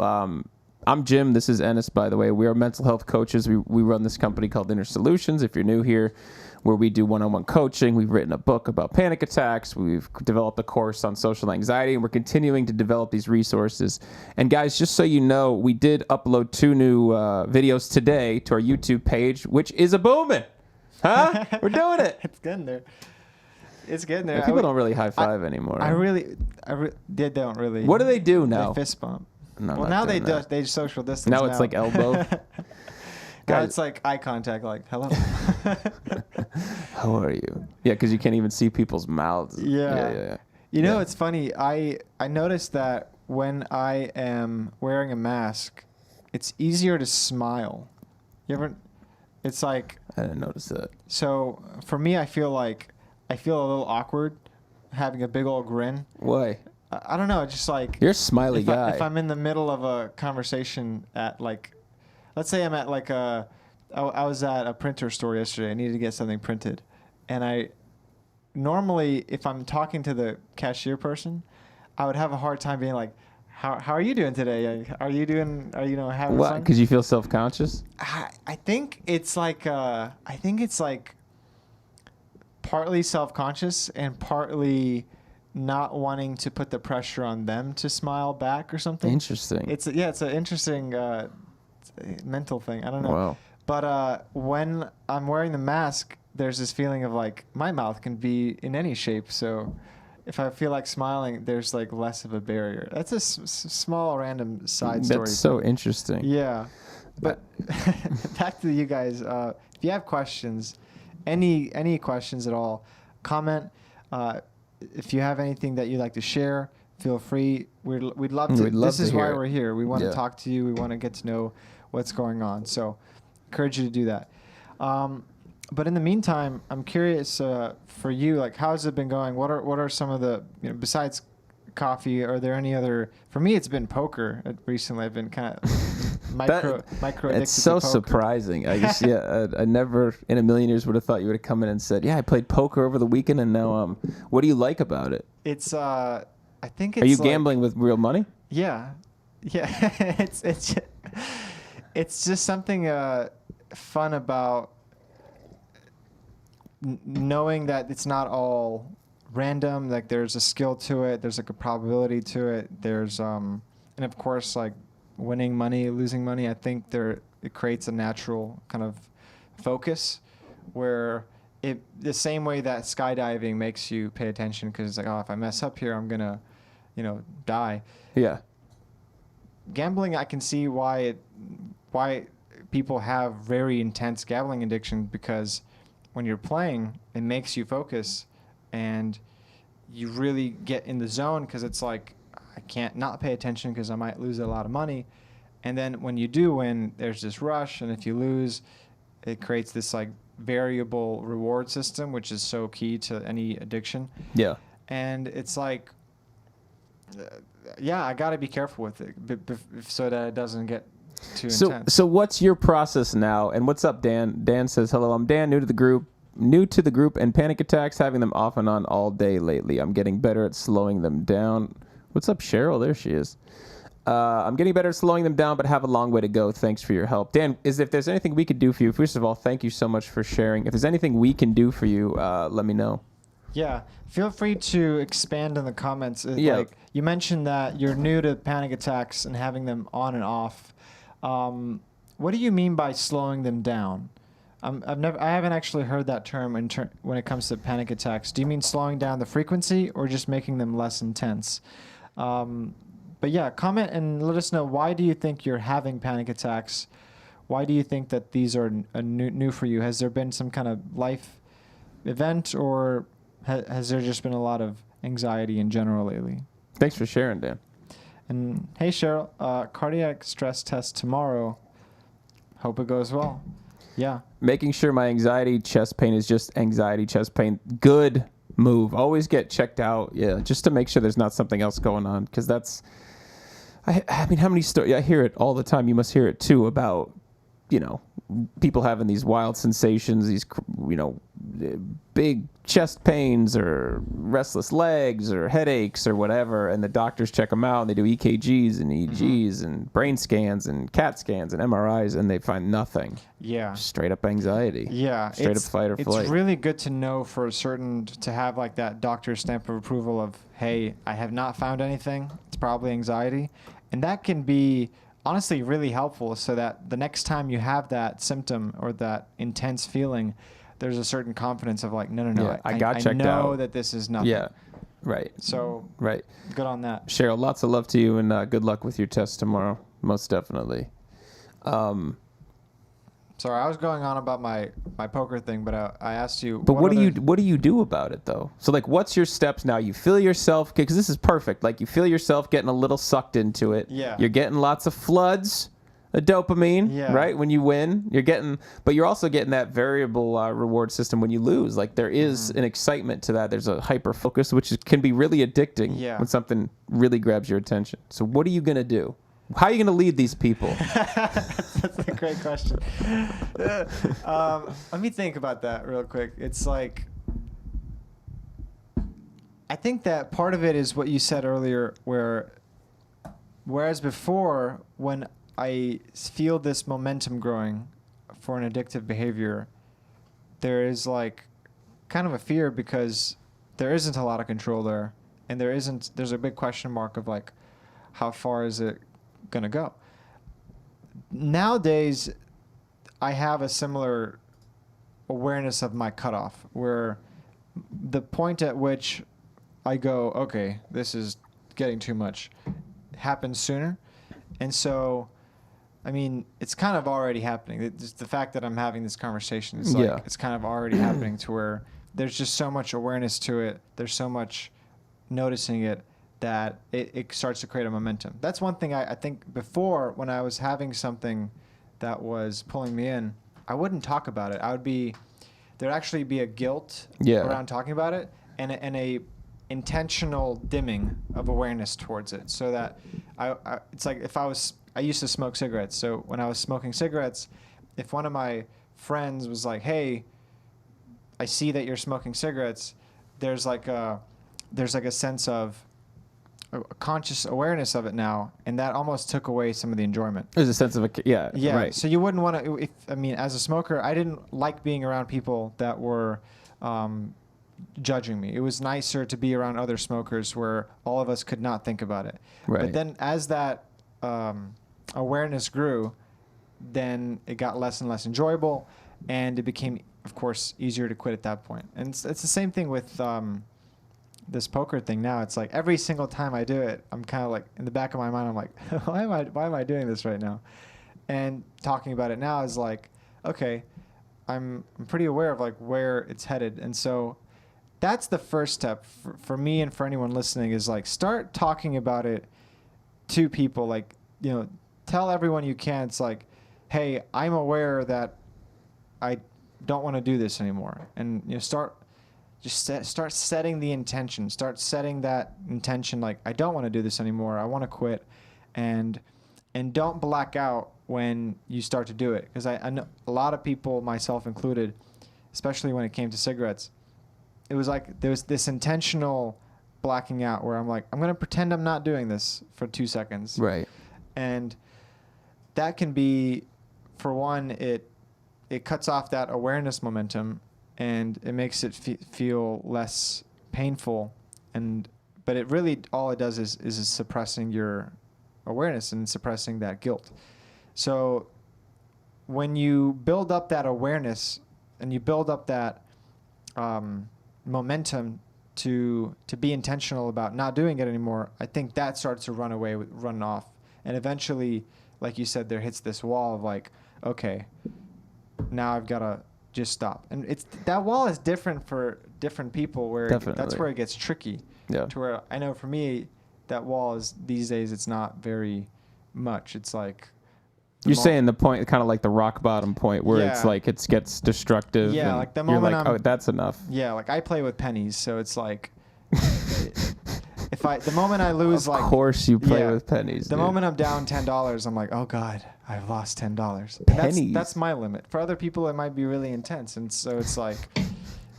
I'm Jim. This is Ennis, by the way. We are mental health coaches. We run this company called Inner Solutions. If you're new here, where we do one-on-one coaching. We've written a book about panic attacks. We've developed a course on social anxiety, and we're continuing to develop these resources. And guys, just so you know, we did upload 2 new videos today to our YouTube page, which is a booming. Huh? We're doing it.
It's getting there. It's getting there.
Yeah, people don't really high five anymore.
They don't really.
What do they do now?
They fist bump.
No,
well, now they social distance.
Now it's like elbow.
Now it's like eye contact, like, hello.
How are you? Yeah, because you can't even see people's mouths.
Yeah. It's funny. I noticed that when I am wearing a mask, it's easier to smile. It's like...
I didn't notice that.
So, for me, I feel a little awkward having a big old grin.
Why?
I don't know. It's just like...
You're a smiley guy.
If I'm in the middle of a conversation at like... Let's say I'm at like I was at a printer store yesterday. I needed to get something printed. And normally, if I'm talking to the cashier person, I would have a hard time being like, how are you doing today? Are you having
what?
fun?
Because you feel self-conscious?
I think it's like partly self-conscious and partly not wanting to put the pressure on them to smile back or something.
Interesting.
It's an interesting mental thing. I don't know.
Wow.
But when I'm wearing the mask, there's this feeling of like my mouth can be in any shape. So if I feel like smiling, there's like less of a barrier. That's a small random side story.
That's so interesting.
Yeah. But back to you guys. If you have questions, any questions at all, comment. If you have anything that you'd like to share, feel free. We'd love to. This is why we're here. We want to talk to you. We want to get to know what's going on. So encourage you to do that. But in the meantime, I'm curious for you, like, how's it been going? What are some of the, besides coffee, are there any other? For me, it's been poker recently. I've been kind of micro addicted
It's so
to poker.
surprising. I guess I never in a million years would have thought you would have come in and said, "Yeah, I played poker over the weekend," and now what do you like about it?
It's I think it's.
Are you
like,
gambling with real money?
Yeah, it's just something fun about knowing that it's not all random. Like there's a skill to it. There's like a probability to it. There's and of course like winning money, losing money. I think it creates a natural kind of focus where the same way that skydiving makes you pay attention because it's like, oh, if I mess up here, I'm gonna, die.
Yeah.
Gambling, I can see why people have very intense gambling addiction, because when you're playing, it makes you focus and you really get in the zone, because it's like, I can't not pay attention because I might lose a lot of money. And then when you do win, there's this rush, and if you lose, it creates this like variable reward system, which is so key to any addiction.
Yeah.
And it's like, I got to be careful with it so that it doesn't get too intense.
So what's your process now? And what's up, Dan? Dan says, "Hello, I'm Dan, new to the group and panic attacks, having them off and on all day lately. I'm getting better at slowing them down." What's up, Cheryl? There she is. I'm getting better at slowing them down, but have a long way to go. Thanks for your help. Dan, if there's anything we could do for you, first of all, thank you so much for sharing. If there's anything we can do for you, let me know.
Yeah, feel free to expand in the comments.
Yeah.
Like you mentioned that you're new to panic attacks and having them on and off. What do you mean by slowing them down? I haven't actually heard that term when it comes to panic attacks. Do you mean slowing down the frequency or just making them less intense? But yeah, comment and let us know, why do you think you're having panic attacks? Why do you think that these are new for you? Has there been some kind of life event, or has there just been a lot of anxiety in general lately?
Thanks for sharing, Dan.
And hey, Cheryl, cardiac stress test tomorrow. Hope it goes well. Yeah.
Making sure my anxiety chest pain is just anxiety chest pain. Good move. Always get checked out. Yeah, just to make sure there's not something else going on, because that's. I mean, how many stories? I hear it all the time. You must hear it too about, people having these wild sensations, these, big chest pains or restless legs or headaches or whatever, and the doctors check them out and they do EKGs and EEGs and brain scans and CAT scans and MRIs, and they find nothing.
Yeah.
Straight up anxiety.
Yeah.
Straight up fight or flight.
It's really good to know for certain, to have like that doctor's stamp of approval of, hey, I have not found anything. It's probably anxiety. And that can be honestly really helpful, so that the next time you have that symptom or that intense feeling, there's a certain confidence of like, no,
Yeah, I got checked
I know
out.
that this is nothing.
Yeah. Right.
So
Right.
good on that.
Cheryl, lots of love to you, and good luck with your test tomorrow. Most definitely.
Sorry, I was going on about my poker thing, but I asked you.
But what do you do about it though? So like, what's your steps now? You feel yourself, because this is perfect. Like you feel yourself getting a little sucked into it.
Yeah.
You're getting lots of floods of dopamine,
Yeah.
right? When you win, but you're also getting that variable reward system when you lose. Like there is an excitement to that. There's a hyper focus, which can be really addicting when something really grabs your attention. So what are you gonna do? How are you going to lead these people?
That's a great question. Let me think about that real quick. It's like, I think that part of it is what you said earlier, whereas before, when I feel this momentum growing for an addictive behavior, there is like kind of a fear, because there isn't a lot of control there, and there's a big question mark of like, how far is it going to go? Nowadays, I have a similar awareness of my cutoff, where the point at which I go, okay, this is getting too much, happens sooner. And so, I mean, it's kind of already happening. Just the fact that I'm having this conversation is like, it's kind of already happening to where there's just so much awareness to it. There's so much noticing it that it starts to create a momentum. That's one thing I think before, when I was having something that was pulling me in, I wouldn't talk about it. There'd actually be a guilt around talking about it, and a intentional dimming of awareness towards it, so that it's like if I used to smoke cigarettes. So when I was smoking cigarettes, if one of my friends was like, "Hey, I see that you're smoking cigarettes," there's like a sense of a conscious awareness of it now, and that almost took away some of the enjoyment.
There's a sense of right.
So you wouldn't want to. As a smoker, I didn't like being around people that were judging me. It was nicer to be around other smokers where all of us could not think about it.
Right.
But then, as that awareness grew, then it got less and less enjoyable, and it became, of course, easier to quit at that point. And it's the same thing with this poker thing now. It's like every single time I do it, I'm kind of like, in the back of my mind, I'm like, why am I doing this right now? And talking about it now is like, okay, I'm pretty aware of like where it's headed. And so that's the first step for me and for anyone listening, is like, start talking about it to people. Like, tell everyone you can. It's like, hey, I'm aware that I don't want to do this anymore. And start setting the intention. Start setting that intention, like, I don't want to do this anymore. I want to quit. And don't black out when you start to do it. Because I know a lot of people, myself included, especially when it came to cigarettes, it was like there was this intentional blacking out where I'm like, I'm going to pretend I'm not doing this for 2 seconds.
Right.
And that can be, for one, it cuts off that awareness momentum, and it makes it feel less painful. But it really, all it does is suppressing your awareness and suppressing that guilt. So when you build up that awareness and you build up that momentum to be intentional about not doing it anymore, I think that starts to run off. And eventually, like you said, there hits this wall of like, okay, now I've got to just stop. And that wall is different for different people, where that's where it gets tricky.
Yeah.
To where I know for me, that wall is, these days, it's not very much. It's like,
you're saying the point, kind of like the rock bottom point, where it's like it gets destructive.
Yeah, like the moment
you're like, oh, that's enough.
Yeah, like I play with pennies, so it's like, the moment I lose,
of course you play with pennies.
The moment I'm down $10, I'm like, oh God, I've lost $10.
Pennies.
That's my limit. For other people, it might be really intense, and so it's like,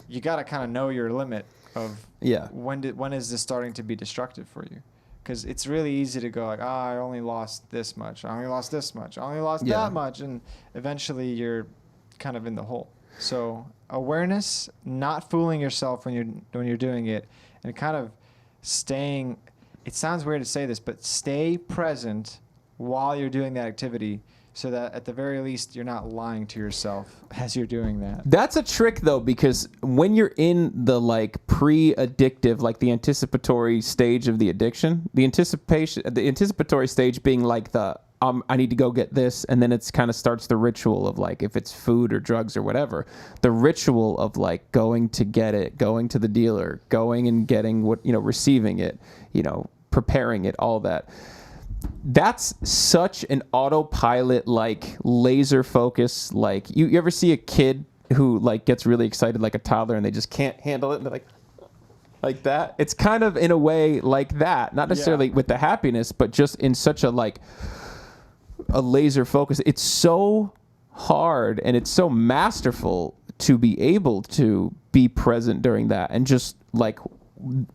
you got to kind of know your limit of when is this starting to be destructive for you. Because it's really easy to go like, I only lost this much. I only lost this much. I only lost that much. And eventually you're kind of in the hole. So awareness, not fooling yourself when you're doing it, and kind of staying, it sounds weird to say this, but stay present while you're doing that activity, so that at the very least you're not lying to yourself as you're doing that.
That's a trick though, because when you're in the like pre-addictive, like the anticipatory stage of the addiction, the anticipatory stage being like I need to go get this, and then it's kind of starts the ritual of like, if it's food or drugs or whatever, the ritual of like going to get it, going to the dealer, going and getting what, receiving it, preparing it, all that. That's such an autopilot, like laser focus. Like you ever see a kid who like gets really excited, like a toddler, and they just can't handle it, and they're like that? It's kind of in a way like that, not necessarily with the happiness, but just in such a laser focus. It's so hard and it's so masterful to be able to be present during that, and just like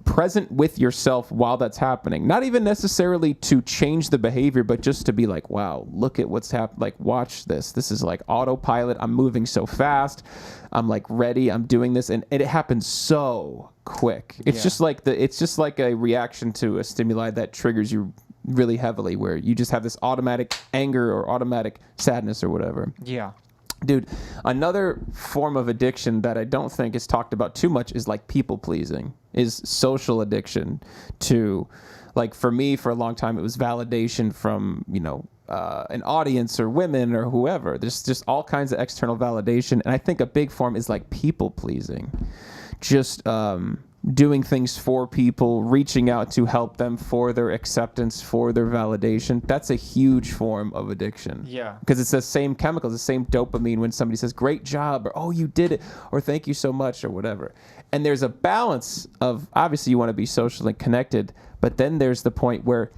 present with yourself while that's happening. Not even necessarily to change the behavior, but just to be like, wow, look at what's happening. Like, watch this. This is like autopilot. I'm moving so fast. I'm like ready. I'm doing this. And it happens so quick. It's just like a reaction to a stimuli that triggers you really heavily, where you just have this automatic anger or automatic sadness or whatever.
Yeah.
Dude, another form of addiction that I don't think is talked about too much is like people pleasing, is social addiction to, like for me, for a long time, it was validation from, an audience or women or whoever. There's just all kinds of external validation. And I think a big form is like people pleasing, just doing things for people, reaching out to help them for their acceptance, for their validation. That's a huge form of addiction.
Yeah.
Because it's the same chemicals, the same dopamine when somebody says, great job, or, oh, you did it, or thank you so much, or whatever. And there's a balance of, obviously you want to be socially connected, but then there's the point where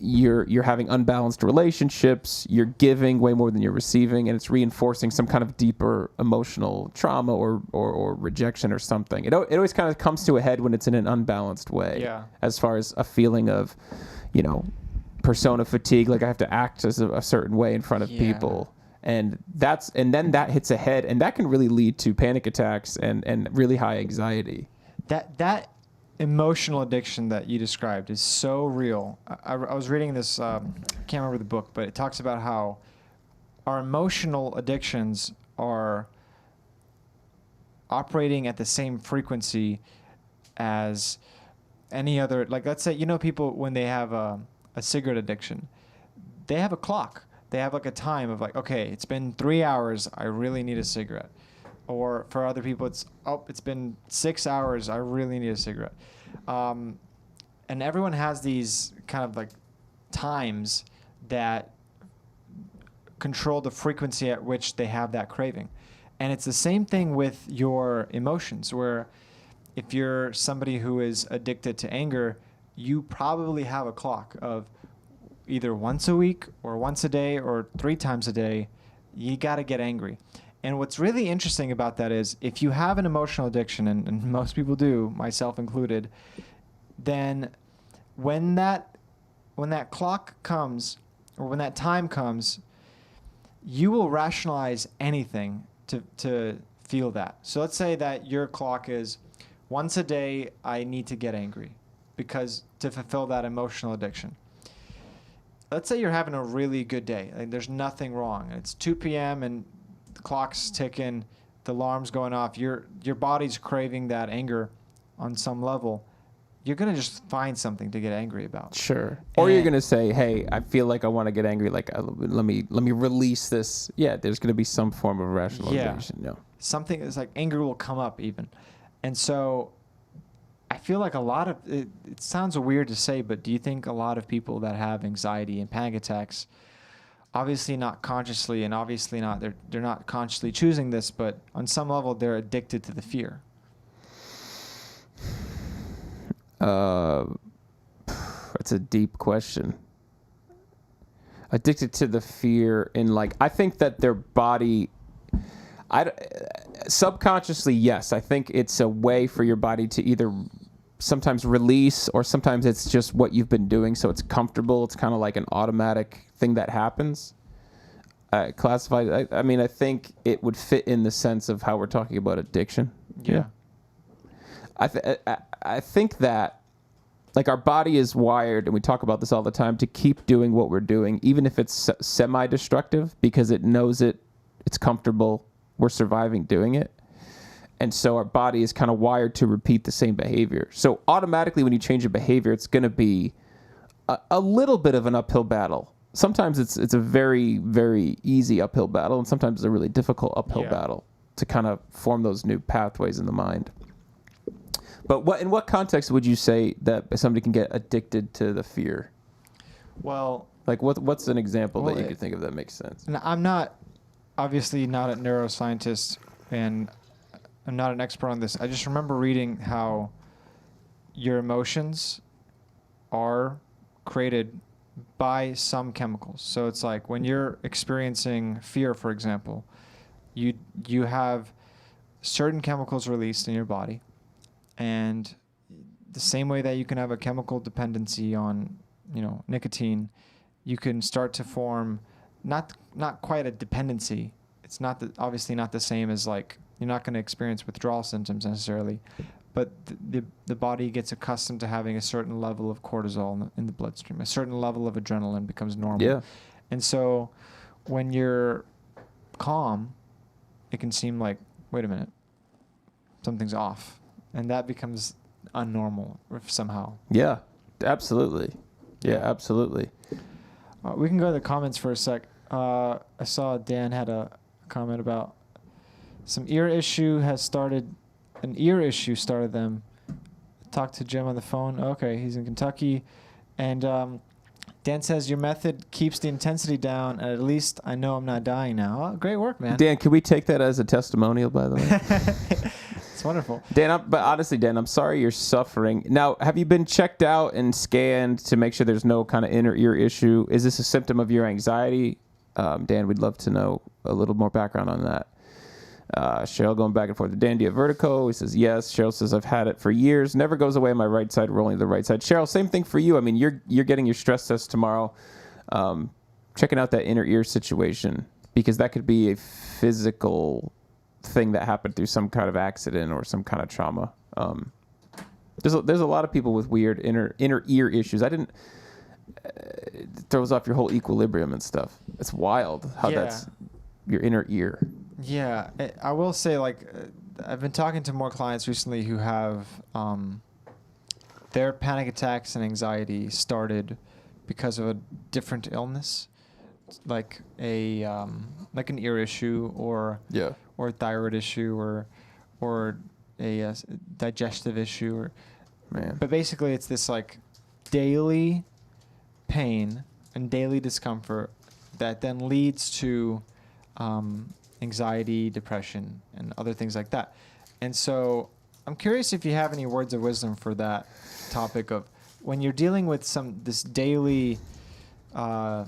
you're having unbalanced relationships, you're giving way more than you're receiving, and it's reinforcing some kind of deeper emotional trauma or rejection or something. It always kind of comes to a head when it's in an unbalanced way.
Yeah.
As far as a feeling of, persona fatigue, like I have to act as a certain way in front of people. And then that hits a head, and that can really lead to panic attacks and really high anxiety.
That emotional addiction that you described is so real. I was reading this, I can't remember the book, but it talks about how our emotional addictions are operating at the same frequency as any other, like let's say, people when they have a cigarette addiction, they have a clock. They have like a time of like, okay, it's been 3 hours, I really need a cigarette. Or for other people, it's been 6 hours, I really need a cigarette. And everyone has these kind of like times that control the frequency at which they have that craving. And it's the same thing with your emotions, where if you're somebody who is addicted to anger, you probably have a clock of either once a week or once a day or 3 times a day, you got to get angry. And what's really interesting about that is if you have an emotional addiction, and most people do, myself included, then when that clock comes, or when that time comes, you will rationalize anything to feel that. So let's say that your clock is once a day I need to get angry because to fulfill that emotional addiction. Let's say you're having a really good day. Like there's nothing wrong. It's 2 p.m. and the clock's ticking, the alarm's going off, your body's craving that anger on some level. You're going to just find something to get angry about.
Sure. Or you're going to say, hey, I feel like I want to get angry. Like, let me release this. Yeah, there's going to be some form of rationalization. Yeah.
Something is like anger will come up even. And so I feel like a lot of, it sounds weird to say, but do you think a lot of people that have anxiety and panic attacks, obviously not consciously and obviously not, they're not consciously choosing this, but on some level they're addicted to the fear?
That's a deep question. Addicted to the fear in like, I think that their body, subconsciously, yes. I think it's a way for your body to either sometimes release or sometimes it's just what you've been doing. So it's comfortable. It's kind of like an automatic thing that happens. Classified. I think it would fit in the sense of how we're talking about addiction.
Yeah.
I think that like our body is wired, and we talk about this all the time, to keep doing what we're doing, even if it's semi-destructive, because it knows it's comfortable, we're surviving doing it. And so our body is kind of wired to repeat the same behavior. So automatically when you change a behavior, it's going to be a little bit of an uphill battle. Sometimes it's a very, very easy uphill battle, and sometimes it's a really difficult uphill battle to kind of form those new pathways in the mind. But in what context would you say that somebody can get addicted to the fear?
Well,
like what's an example that you could think of that makes sense?
And I'm not, obviously not a neuroscientist, and I'm not an expert on this. I just remember reading how your emotions are created by some chemicals. So it's like when you're experiencing fear, for example, you have certain chemicals released in your body. And the same way that you can have a chemical dependency on, nicotine, you can start to form not quite a dependency. It's obviously not the same as like you're not going to experience withdrawal symptoms necessarily, but the body gets accustomed to having a certain level of cortisol in the bloodstream. A certain level of adrenaline becomes normal.
Yeah.
And so when you're calm, it can seem like, wait a minute, something's off, and that becomes unnormal somehow.
Yeah, absolutely. Yeah, absolutely.
We can go to the comments for a sec. I saw Dan had a comment about some ear issue has started. An ear issue started them. Talked to Jim on the phone. Okay, he's in Kentucky, and Dan says your method keeps the intensity down, and at least I know I'm not dying now. Oh, great work, man.
Dan, can we take that as a testimonial, by the way?
It's wonderful.
Dan, but honestly, Dan, I'm sorry you're suffering. Now, have you been checked out and scanned to make sure there's no kind of inner ear issue? Is this a symptom of your anxiety? Dan, we'd love to know a little more background on that. Cheryl going back and forth. Dan, do you have vertigo? He says, yes. Cheryl says, I've had it for years. Never goes away on my right side, rolling to the right side. Cheryl, same thing for you. I mean, you're getting your stress test tomorrow. Checking out that inner ear situation, because that could be a physical thing that happened through some kind of accident or some kind of trauma. There's a lot of people with weird inner ear issues. It throws off your whole equilibrium and stuff. It's wild how that's your inner ear.
Yeah, I will say, like, I've been talking to more clients recently who have their panic attacks and anxiety started because of a different illness, like like an ear issue or a thyroid issue or a digestive issue but basically it's this like daily pain and daily discomfort that then leads to anxiety, depression, and other things like that. And so I'm curious if you have any words of wisdom for that topic of when you're dealing with this daily, I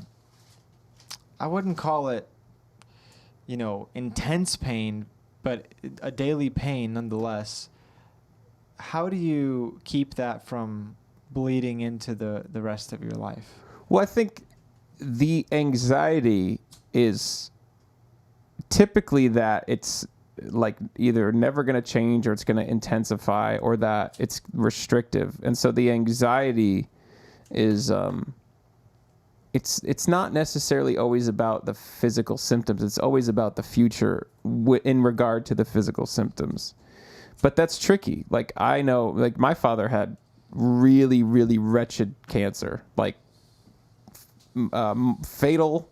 wouldn't call it, intense pain, but a daily pain nonetheless. How do you keep that from bleeding into the rest of your life?
Well, I think the anxiety is typically that it's like either never going to change or it's going to intensify or that it's restrictive. And so the anxiety is it's not necessarily always about the physical symptoms. It's always about the future in regard to the physical symptoms. But that's tricky. Like, I know, like, my father had really, really wretched cancer, like fatal,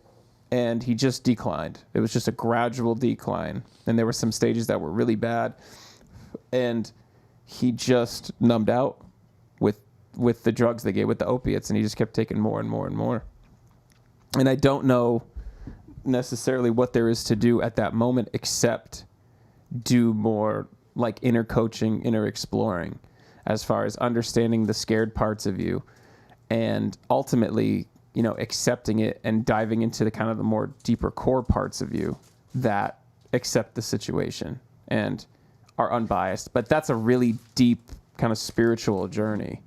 and he just declined. It was just a gradual decline. And there were some stages that were really bad. And he just numbed out with the drugs they gave, with the opiates, and he just kept taking more and more and more. And I don't know necessarily what there is to do at that moment except do more like inner coaching, inner exploring, as far as understanding the scared parts of you and ultimately, accepting it and diving into the kind of the more deeper core parts of you that accept the situation and are unbiased. But that's a really deep kind of spiritual journey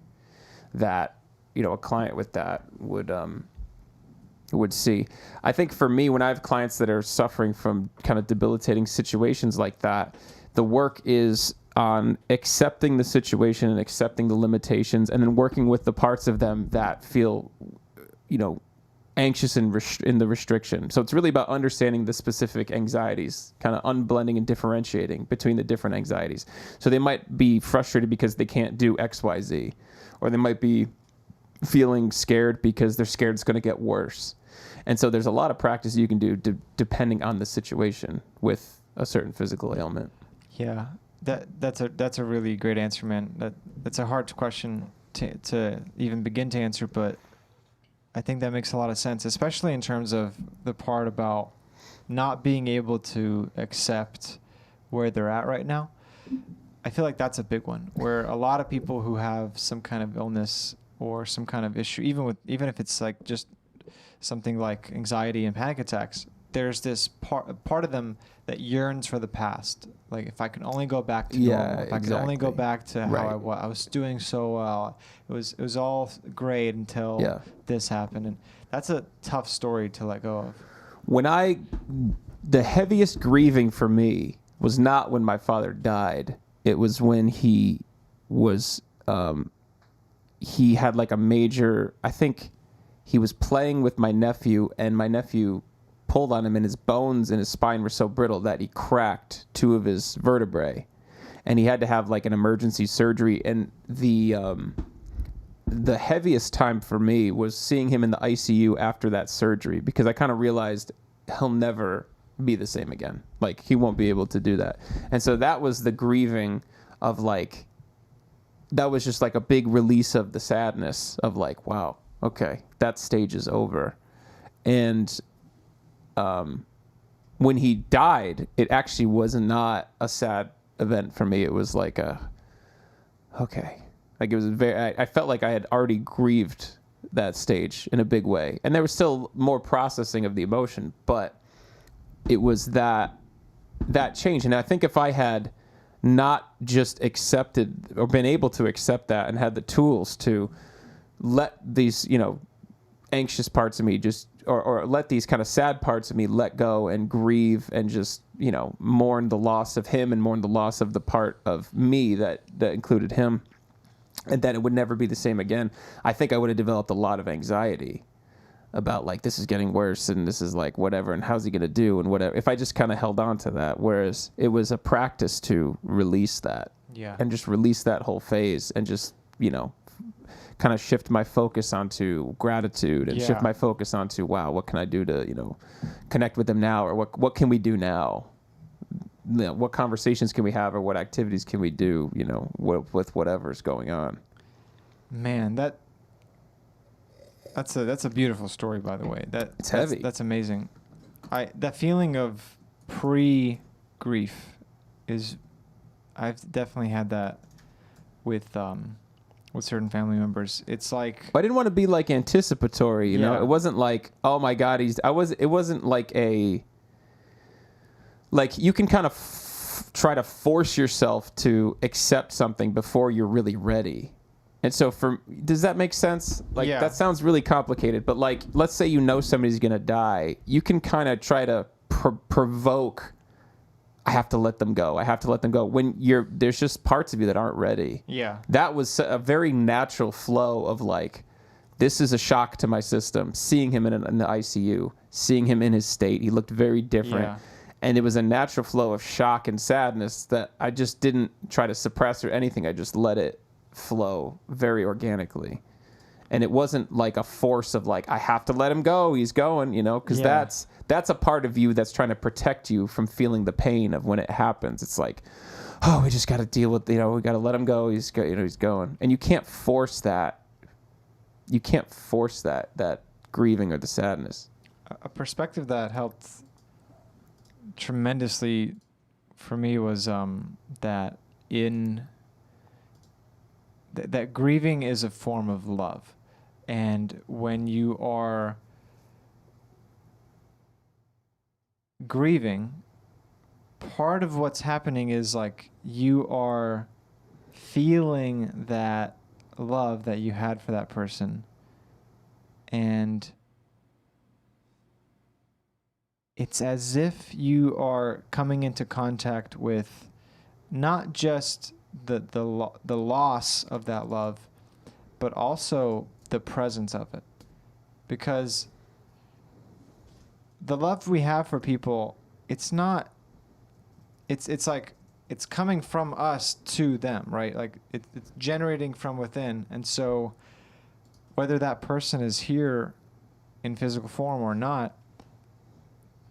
that, a client with that would see. I think for me, when I have clients that are suffering from kind of debilitating situations like that, the work is on accepting the situation and accepting the limitations and then working with the parts of them that feel, anxious in the restriction. So it's really about understanding the specific anxieties, kind of unblending and differentiating between the different anxieties. So they might be frustrated because they can't do X, Y, Z, or they might be feeling scared because they're scared it's going to get worse. And so there's a lot of practice you can do depending on the situation with a certain physical ailment.
Yeah, that's a really great answer, man. That's a hard question to even begin to answer, but I think that makes a lot of sense, especially in terms of the part about not being able to accept where they're at right now. I feel like that's a big one, where a lot of people who have some kind of illness or some kind of issue, even if it's like just something like anxiety and panic attacks, there's this part of them that yearns for the past. Like, if I can only go back to normal, if I could only go back to how I was doing so well. It was all great until this happened. And that's a tough story to let go of.
The heaviest grieving for me was not when my father died. It was when he had like a major, I think he was playing with my nephew, and my nephew pulled on him, and his bones and his spine were so brittle that he cracked 2 of his vertebrae, and he had to have like an emergency surgery. And the heaviest time for me was seeing him in the ICU after that surgery, because I kind of realized he'll never be the same again. Like, he won't be able to do that. And so that was the grieving of like, that was just like a big release of the sadness of like, wow, okay, that stage is over. And when he died, it actually was not a sad event for me. It was like okay. Like, it was I felt like I had already grieved that stage in a big way. And there was still more processing of the emotion, but it was that change. And I think if I had not just accepted or been able to accept that and had the tools to let these, anxious parts of me just, or let these kind of sad parts of me let go and grieve and just, mourn the loss of him and mourn the loss of the part of me that included him, and then it would never be the same again. I think I would have developed a lot of anxiety about like, this is getting worse and this is like whatever, and how's he going to do and whatever, if I just kind of held on to that. Whereas it was a practice to release that, and just release that whole phase, and just, kind of shift my focus onto gratitude, and shift my focus onto, wow, what can I do to, connect with them now, or what can we do now? What conversations can we have, or what activities can we do, with whatever's going on.
Man, that's a beautiful story, by the way.
It's heavy.
That's amazing. That feeling of pre-grief I've definitely had that with certain family members. It's like,
I didn't want to be like anticipatory, you know. It wasn't like, oh my God, it wasn't like like you can kind of try to force yourself to accept something before you're really ready. And so does that make sense? Like, that sounds really complicated, but like, let's say somebody's going to die. You can kind of try to provoke, I have to let them go. I have to let them go. When there's just parts of you that aren't ready.
Yeah.
That was a very natural flow of like, this is a shock to my system. Seeing him in the ICU, seeing him in his state, he looked very different.
Yeah.
And it was a natural flow of shock and sadness that I just didn't try to suppress or anything. I just let it flow very organically. And it wasn't like a force of like, I have to let him go, he's going, because that's a part of you that's trying to protect you from feeling the pain of when it happens. It's like, oh, we just got to deal with, we got to let him go, he's going. And you can't force that. You can't force that grieving or the sadness.
A perspective that helped tremendously for me was that that grieving is a form of love. And when you are grieving, part of what's happening is like you are feeling that love that you had for that person, and it's as if you are coming into contact with not just the loss of that love, but also the presence of it. Because the love we have for people, it's like it's coming from us to them, right? Like it's generating from within. And so whether that person is here in physical form or not,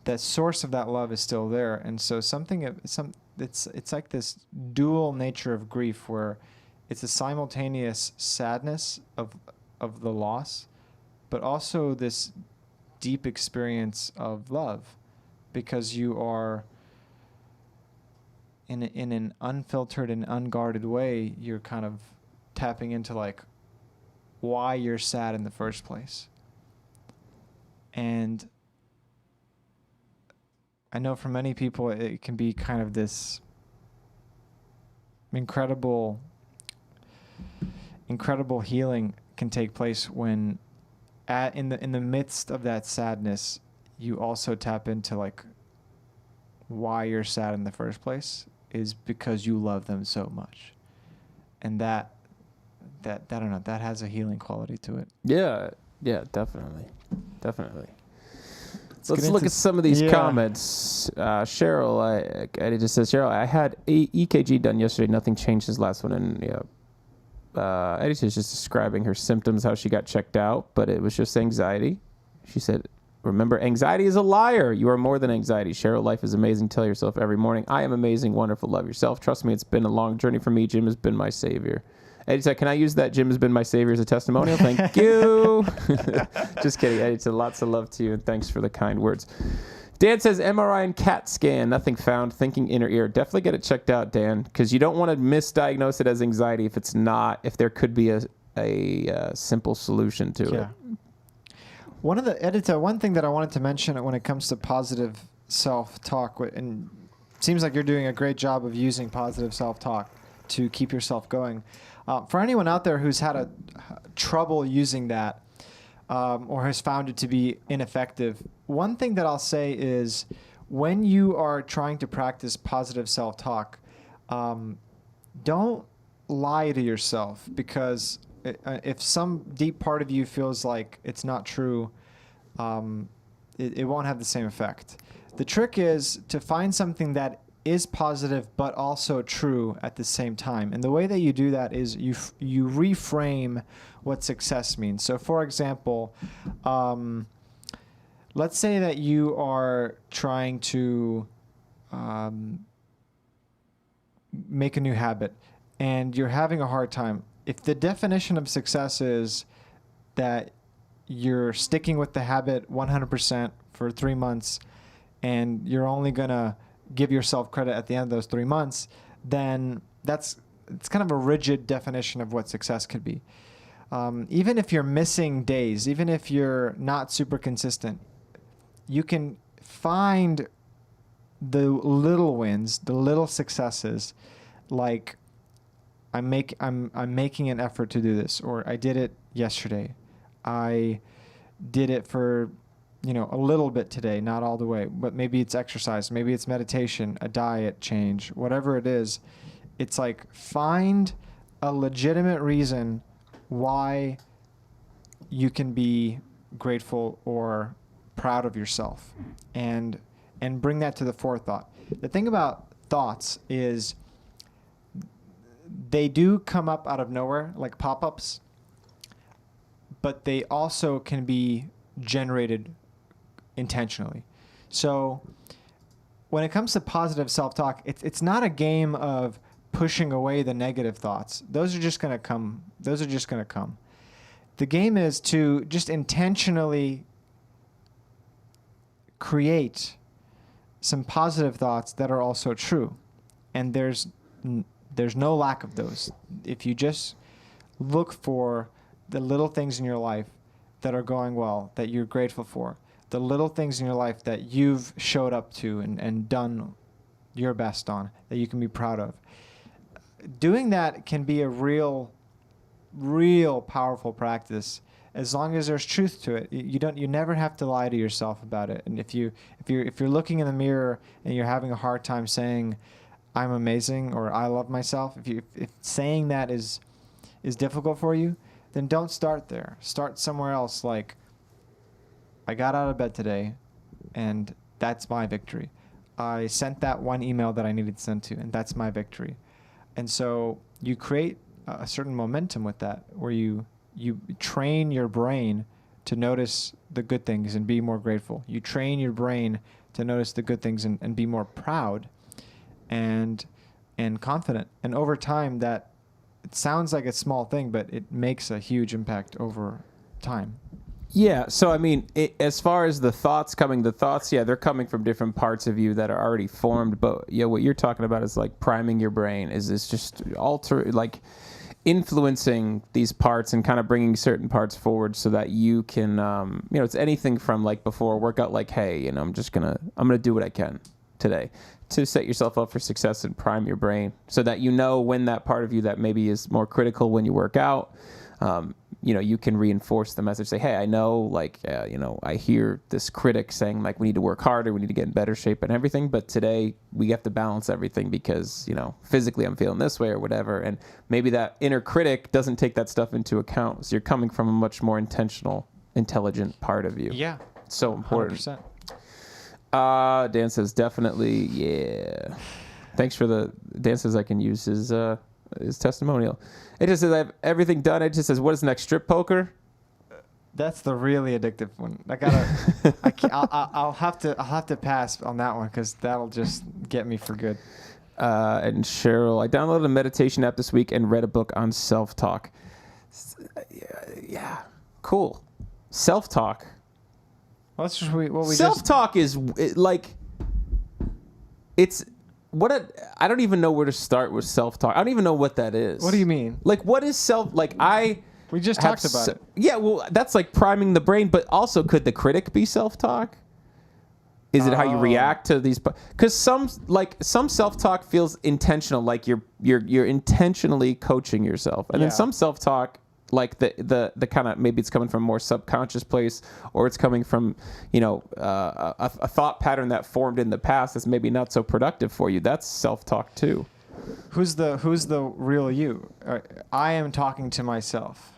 that source of that love is still there. And so it's like this dual nature of grief, where it's a simultaneous sadness of the loss, but also this deep experience of love, because you are in an unfiltered and unguarded way, you're kind of tapping into like why you're sad in the first place. And I know for many people it can be kind of this incredible healing can take place when in the midst of that sadness, you also tap into like why you're sad in the first place is because you love them so much. And that I don't know, that has a healing quality to it.
Yeah, definitely. Let's look at some of these comments. Cheryl, Eddie just says, Cheryl, I had a EKG done yesterday. Nothing changed since last one. And Eddie's just describing her symptoms, how she got checked out, but it was just anxiety. She said, remember, anxiety is a liar. You are more than anxiety. Cheryl, life is amazing. Tell yourself every morning, I am amazing, wonderful, love yourself. Trust me, it's been a long journey for me. Jim has been my savior. Eddie said, can I use that Jim has been my savior as a testimonial? Thank you. Just kidding. Eddie said, lots of love to you, and thanks for the kind words. Dan says, MRI and CAT scan, nothing found, thinking inner ear. Definitely get it checked out, Dan, because you don't want to misdiagnose it as anxiety if there could be a simple solution to it.
One thing that I wanted to mention when it comes to positive self-talk, and it seems like you're doing a great job of using positive self-talk to keep yourself going. For anyone out there who's had trouble using that or has found it to be ineffective, one thing that I'll say is when you are trying to practice positive self-talk, don't lie to yourself, because if some deep part of you feels like it's not true, it won't have the same effect. The trick is to find something that is positive but also true at the same time. And the way that you do that is you reframe what success means. So for example, let's say that you are trying to make a new habit and you're having a hard time. If the definition of success is that you're sticking with the habit 100% for 3 months and you're only going to give yourself credit at the end of those 3 months, then it's kind of a rigid definition of what success could be. Even if you're missing days, even if you're not super consistent, you can find the little wins, the little successes, like I'm making an effort to do this, or I did it yesterday. I did it for a little bit today, not all the way, but maybe it's exercise, maybe it's meditation, a diet change, whatever it is. It's like find a legitimate reason why you can be grateful or proud of yourself, and bring that to the forethought. The thing about thoughts is they do come up out of nowhere, like pop-ups, but they also can be generated intentionally. So when it comes to positive self-talk, it's not a game of pushing away the negative thoughts. Those are just going to come. The game is to just intentionally create some positive thoughts that are also true. And there's no lack of those. If you just look for the little things in your life that are going well, that you're grateful for, the little things in your life that you've showed up to and done your best on, that you can be proud of. Doing that can be a real powerful practice, as long as there's truth to it. You never have to lie to yourself about it. And if you're looking in the mirror and you're having a hard time saying I'm amazing or I love myself, if saying that is difficult for you, then don't start there. Start somewhere else, like I got out of bed today and that's my victory. I sent that one email that I needed to send to, and that's my victory. And so you create a certain momentum with that, where you train your brain to notice the good things and be more grateful. You train your brain to notice the good things and be more proud and confident. And over time, that it sounds like a small thing, but it makes a huge impact over time.
Yeah, so I mean, as far as the thoughts, they're coming from different parts of you that are already formed. But what you're talking about is like priming your brain. Is this just influencing these parts and kind of bringing certain parts forward so that you can, it's anything from like before a workout, like, hey, I'm gonna do what I can today to set yourself up for success and prime your brain so that when that part of you that maybe is more critical when you work out, you can reinforce the message. Say, hey, I know, I hear this critic saying, like, we need to work harder, we need to get in better shape and everything, but today we have to balance everything because, physically I'm feeling this way or whatever. And maybe that inner critic doesn't take that stuff into account. So you're coming from a much more intentional, intelligent part of you.
Yeah.
So important.
100%.
Dan says definitely, yeah. Thanks for the Dan says I can use his testimonial. It just says I have everything done. It just says what is next? Strip poker?
That's the really addictive one. I'll have to pass on that one because that'll just get me for good.
And Cheryl, I downloaded a meditation app this week and read a book on self-talk. Yeah, cool. Self-talk.
Well, that's just what we
Self-talk is like, it's what I don't even know where to start with self-talk. I don't even know what that is.
What do you mean?
Like, what is
We just talked about it.
Yeah, well, that's like priming the brain, but also could the critic be self-talk? Is it how you react to these? Because some self-talk feels intentional, like you're intentionally coaching yourself, and then some self-talk, like the kind of, maybe it's coming from a more subconscious place, or it's coming from a thought pattern that formed in the past that's maybe not so productive for you. That's self-talk too.
Who's the real you? I am talking to myself.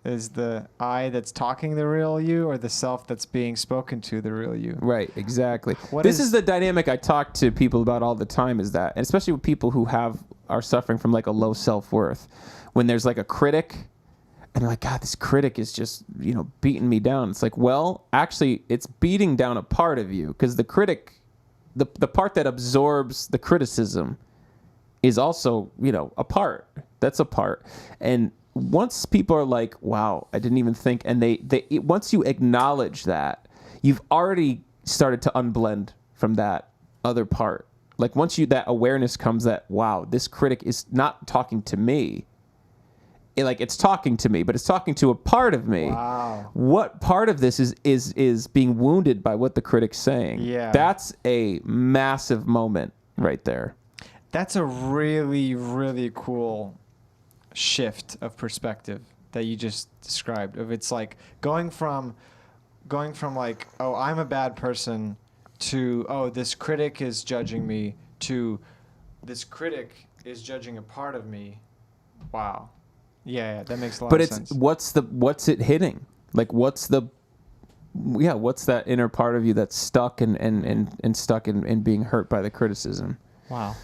Is the I that's talking the real you, or the self that's being spoken to the real you?
Right, exactly. This is the dynamic I talk to people about all the time, is that, and especially with people who are suffering from like a low self-worth. When there's like a critic, and they're like, God, this critic is just, beating me down. It's like, well, actually, it's beating down a part of you, because the critic, the part that absorbs the criticism is also, a part. That's a part. And once people are like, wow, I didn't even think, and once you acknowledge that, you've already started to unblend from that other part. Like once that awareness comes that, wow, this critic is not talking to me. It's talking to me, but it's talking to a part of me.
Wow.
What part of this is being wounded by what the critic's saying?
Yeah.
That's a massive moment right there.
That's a really, really cool shift of perspective that you just described. Of it's like going from like, oh, I'm a bad person, to, oh, this critic is judging me, to this critic is judging a part of me. Wow. Yeah, that makes a lot of sense.
But what's it hitting? Like what's that inner part of you that's stuck and stuck in being hurt by the criticism?
Wow.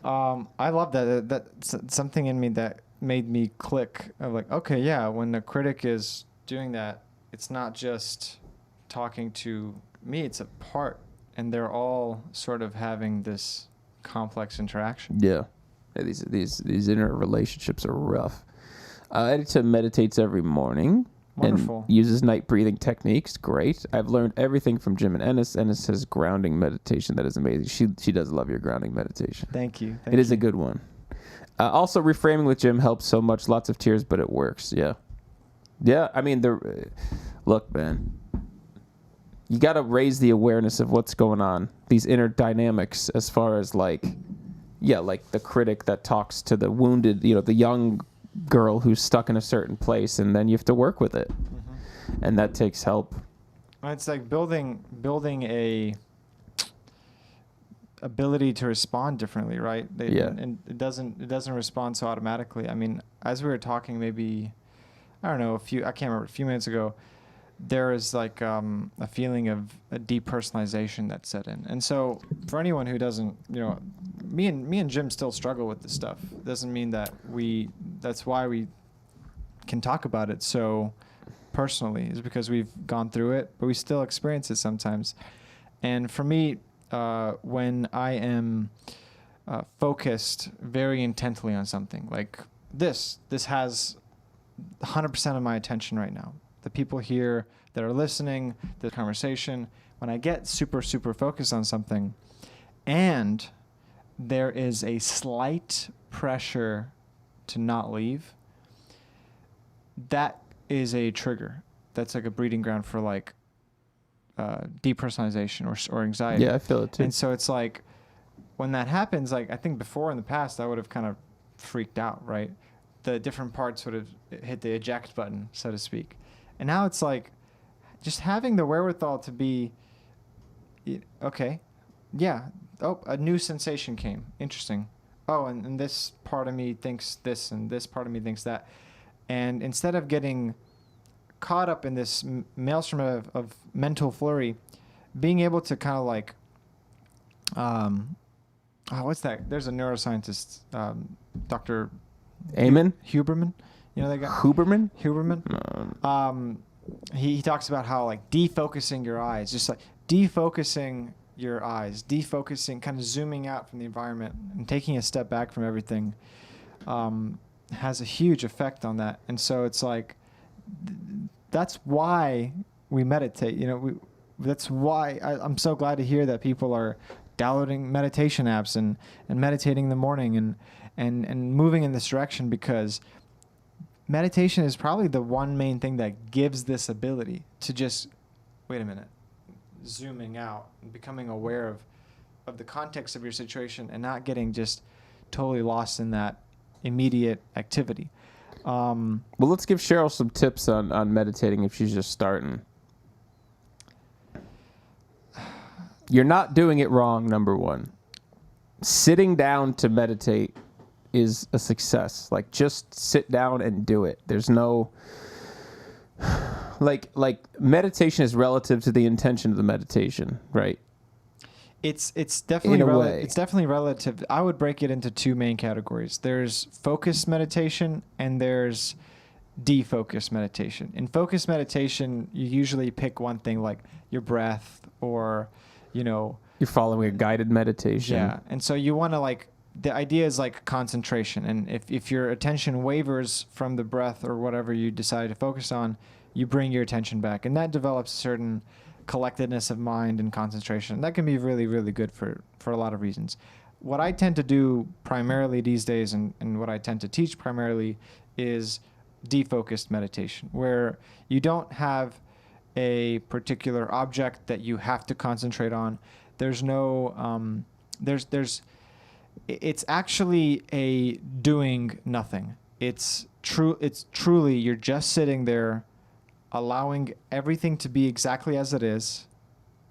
I love that. That's something in me that made me click. Of like, okay, yeah, when the critic is doing that, it's not just talking to me, it's a part, and they're all sort of having this complex interaction.
Yeah, these inner relationships are rough. Edita meditates every morning.
Wonderful.
And uses night breathing techniques. Great. I've learned everything from Jim and Ennis. Ennis has grounding meditation that is amazing. She does love your grounding meditation.
Thank you.
It is a good one. Also, reframing with Jim helps so much. Lots of tears, but it works. Yeah. Yeah, I mean, look, man. You got to raise the awareness of what's going on. These inner dynamics as far as like the critic that talks to the wounded, the young girl who's stuck in a certain place, and then you have to work with it. Mm-hmm. And that takes help.
It's like building a ability to respond differently, right? And it doesn't respond so automatically. I mean, as we were talking, maybe, I don't know, I can't remember, a few minutes ago, there is like a feeling of a depersonalization that set in. And so for anyone who doesn't, me and Jim still struggle with this stuff. Doesn't mean that that's why we can talk about it so personally, is because we've gone through it, but we still experience it sometimes. And for me, when I am focused very intently on something, like this has 100% of my attention right now. The people here that are listening, the conversation, when I get super, super focused on something, and there is a slight pressure to not leave, that is a trigger. That's like a breeding ground for like depersonalization or anxiety.
Yeah, I feel it too.
And so it's like, when that happens, like I think before in the past, I would have kind of freaked out, right? The different parts would have hit the eject button, so to speak. And now it's like just having the wherewithal to be, okay, yeah, oh, a new sensation came. Interesting. Oh, and this part of me thinks this, and this part of me thinks that. And instead of getting caught up in this maelstrom of mental flurry, being able to kind of like, what's that? There's a neuroscientist, Dr.
Amen?
Huberman. You know that guy?
Huberman?
Huberman. He talks about how like defocusing your eyes, just like defocusing your eyes, defocusing, kind of zooming out from the environment and taking a step back from everything, has a huge effect on that. And so it's like, that's why we meditate. You know, that's why I'm so glad to hear that people are downloading meditation apps and meditating in the morning and moving in this direction, because meditation is probably the one main thing that gives this ability to just, wait a minute, zooming out and becoming aware of the context of your situation and not getting just totally lost in that immediate activity.
Well, let's give Cheryl some tips on meditating if she's just starting. You're not doing it wrong, number one. Sitting down to meditate is a success. Like, just sit down and do it. There's no... Like meditation is relative to the intention of the meditation, right?
It's definitely
In a way.
It's definitely relative. I would break it into two main categories. There's focused meditation and there's defocused meditation. In focused meditation, you usually pick one thing, like your breath, or, you know,
You're following a guided meditation.
yeah. And so you want to, like, the idea is like concentration. And if your attention wavers from the breath or whatever you decide to focus on, you bring your attention back. And that develops a certain collectedness of mind and concentration. That can be really, really good for a lot of reasons. What I tend to do primarily these days, and what I tend to teach primarily, is defocused meditation, where you don't have a particular object that you have to concentrate on. There's no, it's actually a doing nothing. It's truly, you're just sitting there, allowing everything to be exactly as it is,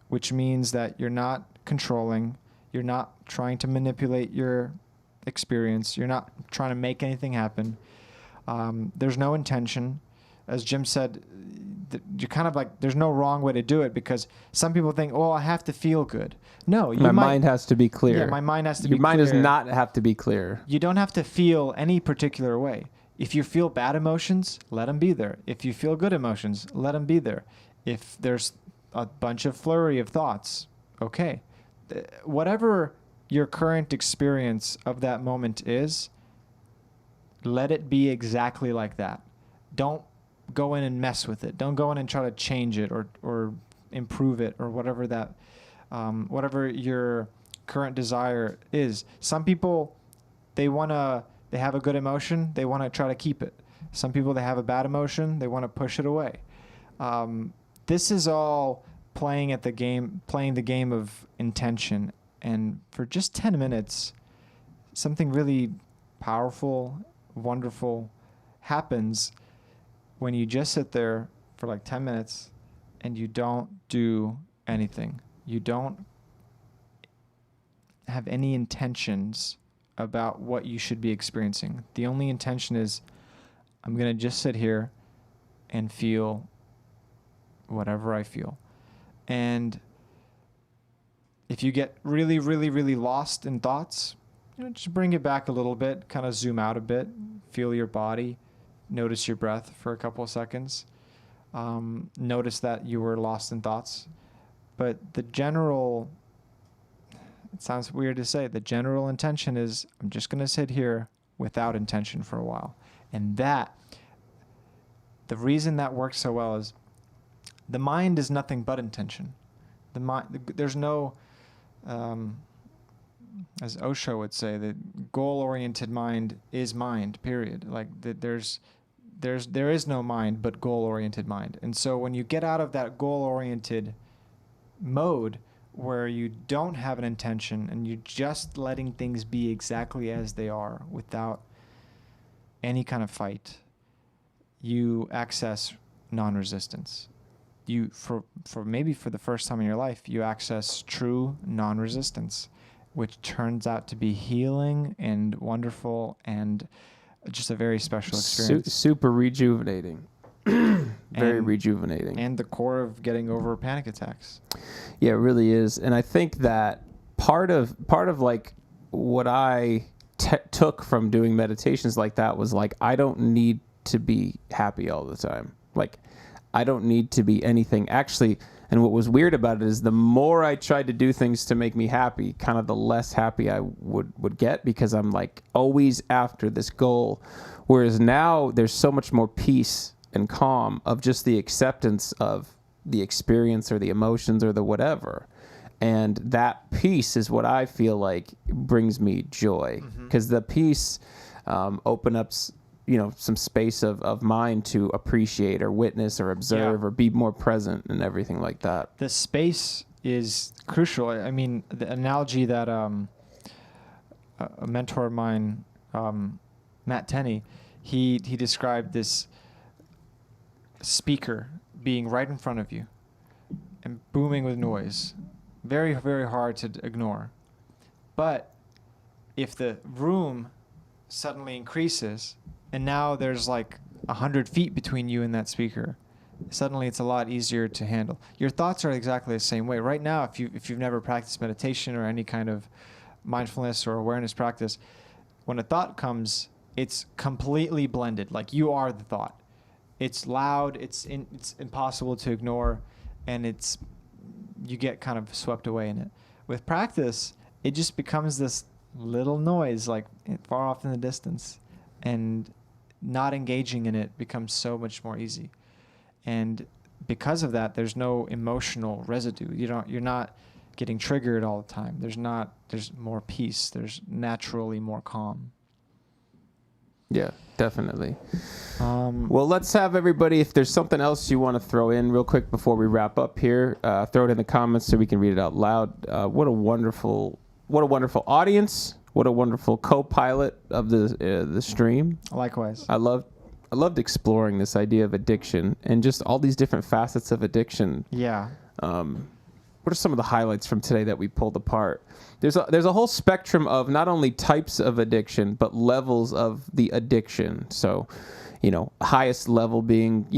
which means that you're not controlling, you're not trying to manipulate your experience, you're not trying to make anything happen. There's no intention. As Jim said, you're kind of like, there's no wrong way to do it, because some people think, oh, I have to feel good. No,
My mind has to be clear.
Yeah, my mind has to be
Your
clear.
mind does not have to be clear.
You don't have to feel any particular way. If you feel bad emotions, let them be there. If you feel good emotions, let them be there. If there's a bunch of flurry of thoughts, okay. Whatever your current experience of that moment is, let it be exactly like that. Don't go in and mess with it. Don't go in and try to change it or improve it, or whatever that, whatever your current desire is. Some people, they have a good emotion, they want to try to keep it. Some people, they have a bad emotion, they want to push it away. This is all playing the game of intention. And for just 10 minutes, something really powerful, wonderful happens when you just sit there for like 10 minutes and you don't do anything. You don't have any intentions about what you should be experiencing. The only intention is, I'm going to just sit here and feel whatever I feel. And if you get really, really, really lost in thoughts, just bring it back a little bit, kind of zoom out a bit, feel your body, notice your breath for a couple of seconds. Notice that you were lost in thoughts. But the general, it sounds weird to say, the general intention is, I'm just going to sit here without intention for a while. And the reason that works so well is the mind is nothing but intention. There's no, as Osho would say, the goal-oriented mind is mind, period. Like there is no mind but goal-oriented mind. And so when you get out of that goal-oriented mode, where you don't have an intention and you're just letting things be exactly as they are without any kind of fight, you access non-resistance. You, for maybe for the first time in your life, you access true non-resistance, which turns out to be healing and wonderful and just a very special experience.
Super rejuvenating. Very
And-
rejuvenating.
and the core of getting over panic attacks.
Yeah, it really is. And I think that part of like what I took from doing meditations like that was like, I don't need to be happy all the time. Like, I don't need to be anything. Actually, and what was weird about it is the more I tried to do things to make me happy, kind of the less happy I would get, because I'm like always after this goal. Whereas now there's so much more peace and calm of just the acceptance of the experience or the emotions or the whatever. And that peace is what I feel like brings me joy, because the peace open up, some space of mind to appreciate or witness or observe or be more present and everything like that.
The space is crucial. I mean, the analogy that a mentor of mine, Matt Tenney, he described this speaker being right in front of you and booming with noise. Very, very hard to ignore. But if the room suddenly increases and now there's like 100 feet between you and that speaker, suddenly it's a lot easier to handle. Your thoughts are exactly the same way. Right now, if you've never practiced meditation or any kind of mindfulness or awareness practice, when a thought comes, it's completely blended. Like, you are the thought. It's loud, it's impossible to ignore, and you get kind of swept away in it. With practice, it just becomes this little noise, like far off in the distance, and not engaging in it becomes so much more easy. And because of that, there's no emotional residue. You're not getting triggered all the time. There's more peace. There's naturally more calm.
Yeah, definitely. Well, let's have everybody, if there's something else you want to throw in real quick before we wrap up here, throw it in the comments so we can read it out loud. What a wonderful audience. What a wonderful co-pilot of the stream.
Likewise.
I loved exploring this idea of addiction and just all these different facets of addiction.
Yeah.
What are some of the highlights from today that we pulled apart? There's a whole spectrum of not only types of addiction, but levels of the addiction. So, highest level being,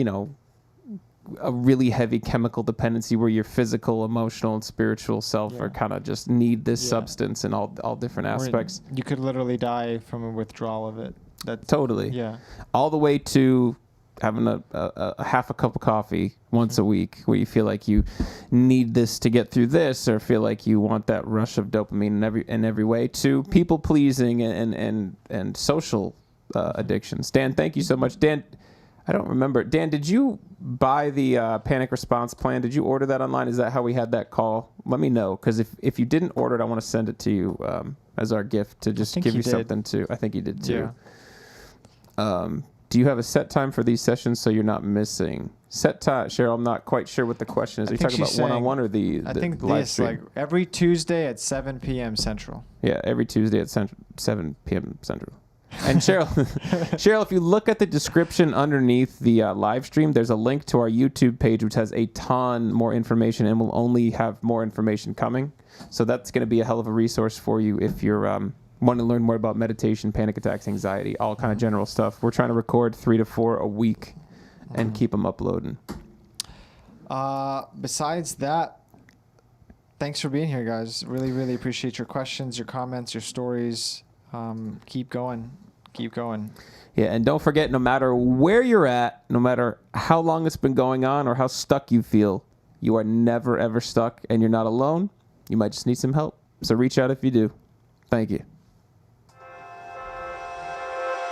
a really heavy chemical dependency where your physical, emotional, and spiritual self are kind of just need this substance in all different aspects.
You could literally die from a withdrawal of it. That's
Totally.
Yeah.
All the way to having a half a cup of coffee once a week, where you feel like you need this to get through this, or feel like you want that rush of dopamine in every way, to people pleasing and social addictions. Dan, thank you so much. Dan, I don't remember. Dan, did you buy the panic response plan? Did you order that online? Is that how we had that call? Let me know, because if you didn't order it, I want to send it to you as our gift to just give you something to. I think you did too. Yeah. Do you have a set time for these sessions so you're not missing? Set time, Cheryl, I'm not quite sure what the question is. Are you talking about one-on-one or the live stream?
Like every Tuesday at 7 p.m. Central.
Yeah, every Tuesday at 7 p.m. Central. And Cheryl, if you look at the description underneath the live stream, there's a link to our YouTube page, which has a ton more information, and will only have more information coming. So that's going to be a hell of a resource for you if you're want to learn more about meditation, panic attacks, anxiety, all kind of general stuff. We're trying to record 3 to 4 a week and keep them uploading.
Besides that, thanks for being here, guys. Really, really appreciate your questions, your comments, your stories. Keep going. Keep going.
Yeah, and don't forget, no matter where you're at, no matter how long it's been going on or how stuck you feel, you are never, ever stuck, and you're not alone. You might just need some help. So reach out if you do. Thank you.